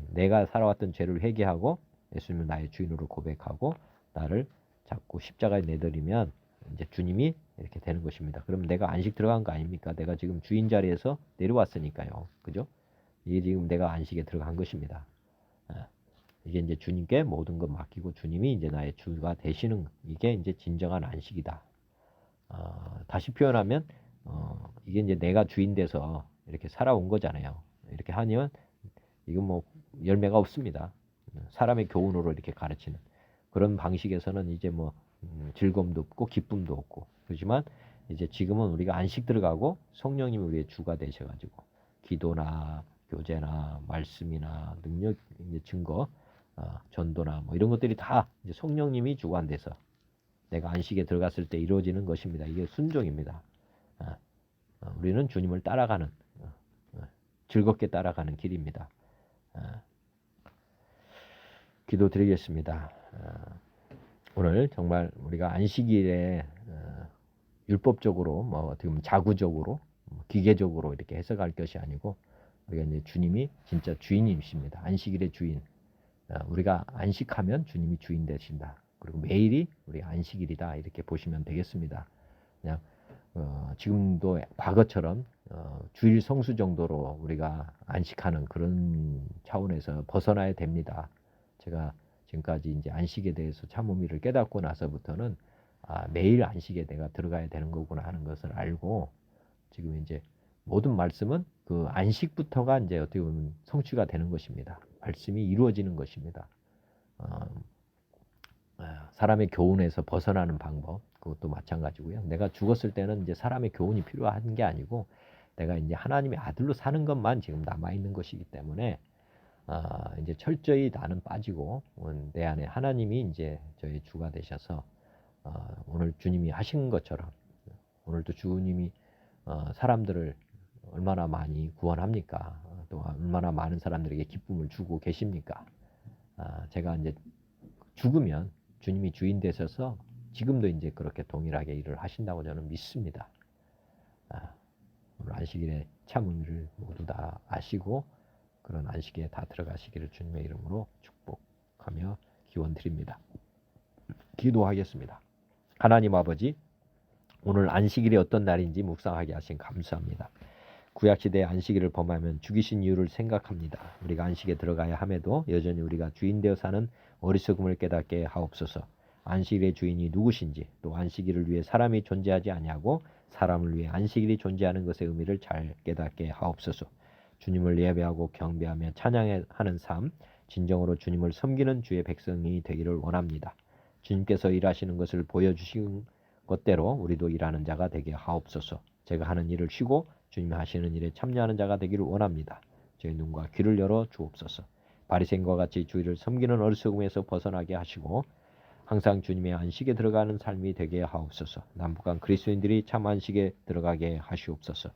내가 살아왔던 죄를 회개하고 예수님을 나의 주인으로 고백하고 나를 자꾸 십자가에 내드리면 이제 주님이 이렇게 되는 것입니다. 그럼 내가 안식 들어간 거 아닙니까? 내가 지금 주인 자리에서 내려왔으니까요. 그죠? 이게 지금 내가 안식에 들어간 것입니다. 이게 이제 주님께 모든 것 맡기고 주님이 이제 나의 주가 되시는 이게 이제 진정한 안식이다. 다시 표현하면 이게 이제 내가 주인 돼서 이렇게 살아온 거잖아요. 이렇게 하면 이건 뭐 열매가 없습니다. 사람의 교훈으로 이렇게 가르치는 그런 방식에서는 이제 뭐 즐거움도 없고 기쁨도 없고 그렇지만 이제 지금은 우리가 안식 들어가고 성령님이 우리의 주가 되셔가지고 기도나 교제나 말씀이나 능력 이제 증거 전도나 뭐 이런 것들이 다 이제 성령님이 주관돼서 내가 안식에 들어갔을 때 이루어지는 것입니다. 이게 순종입니다. 우리는 주님을 따라가는 즐겁게 따라가는 길입니다. 기도드리겠습니다. 오늘 정말 우리가 안식일에 율법적으로 뭐 어떻게 보면 자구적으로 기계적으로 이렇게 해석할 것이 아니고 우리가 이제 주님이 진짜 주인이십니다. 안식일의 주인. 우리가 안식하면 주님이 주인 되신다. 그리고 매일이 우리 안식일이다. 이렇게 보시면 되겠습니다. 그냥 지금도 과거처럼 주일 성수 정도로 우리가 안식하는 그런 차원에서 벗어나야 됩니다. 제가 지금까지 이제 안식에 대해서 참 의미를 깨닫고 나서부터는 매일 안식에 내가 들어가야 되는 거구나 하는 것을 알고 지금 이제 모든 말씀은 그 안식부터가 이제 어떻게 보면 성취가 되는 것입니다. 말씀이 이루어지는 것입니다. 사람의 교훈에서 벗어나는 방법 그것도 마찬가지고요. 내가 죽었을 때는 이제 사람의 교훈이 필요한 게 아니고 내가 이제 하나님의 아들로 사는 것만 지금 남아 있는 것이기 때문에 이제 철저히 나는 빠지고 내 안에 하나님이 이제 저의 주가 되셔서 오늘 주님이 하신 것처럼 오늘도 주님이 사람들을 얼마나 많이 구원합니까? 또 얼마나 많은 사람들에게 기쁨을 주고 계십니까? 제가 이제 죽으면 주님이 주인 되셔서 지금도 이제 그렇게 동일하게 일을 하신다고 저는 믿습니다. 오늘 안식일의 참 의미를 모두 다 아시고 그런 안식에 다 들어가시기를 주님의 이름으로 축복하며 기원드립니다. 기도하겠습니다. 하나님 아버지, 오늘 안식일이 어떤 날인지 묵상하게 하신 감사합니다. 구약시대의 안식일을 범하면 죽이신 이유를 생각합니다. 우리가 안식에 들어가야 함에도 여전히 우리가 주인 되어 사는 어리석음을 깨닫게 하옵소서. 안식일의 주인이 누구신지 또 안식일을 위해 사람이 존재하지 아니하고 사람을 위해 안식일이 존재하는 것의 의미를 잘 깨닫게 하옵소서. 주님을 예배하고 경배하며 찬양하는 삶, 진정으로 주님을 섬기는 주의 백성이 되기를 원합니다. 주님께서 일하시는 것을 보여주신 것대로 우리도 일하는 자가 되게 하옵소서. 제가 하는 일을 쉬고 주님이 하시는 일에 참여하는 자가 되기를 원합니다. 저희 눈과 귀를 열어 주옵소서. 바리새인과 같이 주의를 섬기는 어리석음에서 벗어나게 하시고 항상 주님의 안식에 들어가는 삶이 되게 하옵소서. 남북한 그리스도인들이 참 안식에 들어가게 하시옵소서.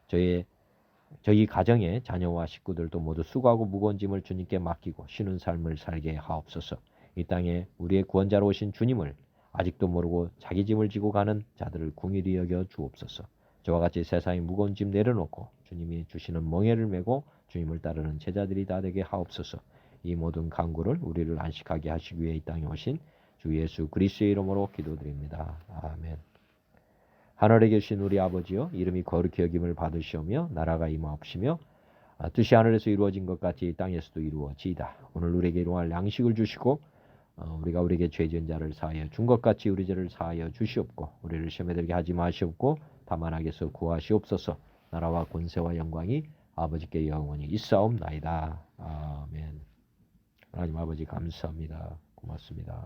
저희 가정의 자녀와 식구들도 모두 수고하고 무거운 짐을 주님께 맡기고 쉬는 삶을 살게 하옵소서. 이 땅에 우리의 구원자로 오신 주님을 아직도 모르고 자기 짐을 지고 가는 자들을 긍휼히 여겨 주옵소서. 저와 같이 세상의 무거운 짐 내려놓고 주님이 주시는 멍에를 메고 주님을 따르는 제자들이 다 되게 하옵소서. 이 모든 간구를 우리를 안식하게 하시기 위해 이 땅에 오신 주 예수 그리스도의 이름으로 기도드립니다. 아멘. 하늘에 계신 우리 아버지여, 이름이 거룩히 여김을 받으시오며 나라가 임하옵시며 뜻이 하늘에서 이루어진 것 같이 이 땅에서도 이루어지이다. 오늘 우리에게 일용할 양식을 주시고 우리가 우리에게 죄 지은 자를 사하여 준 것 같이 우리 죄를 사하여 주시옵고 우리를 시험에 들게 하지 마시옵고 다만 악에서 구하시옵소서. 나라와 권세와 영광이 아버지께 영원히 있사옵나이다. 아멘. 하나님 아버지 감사합니다. 고맙습니다.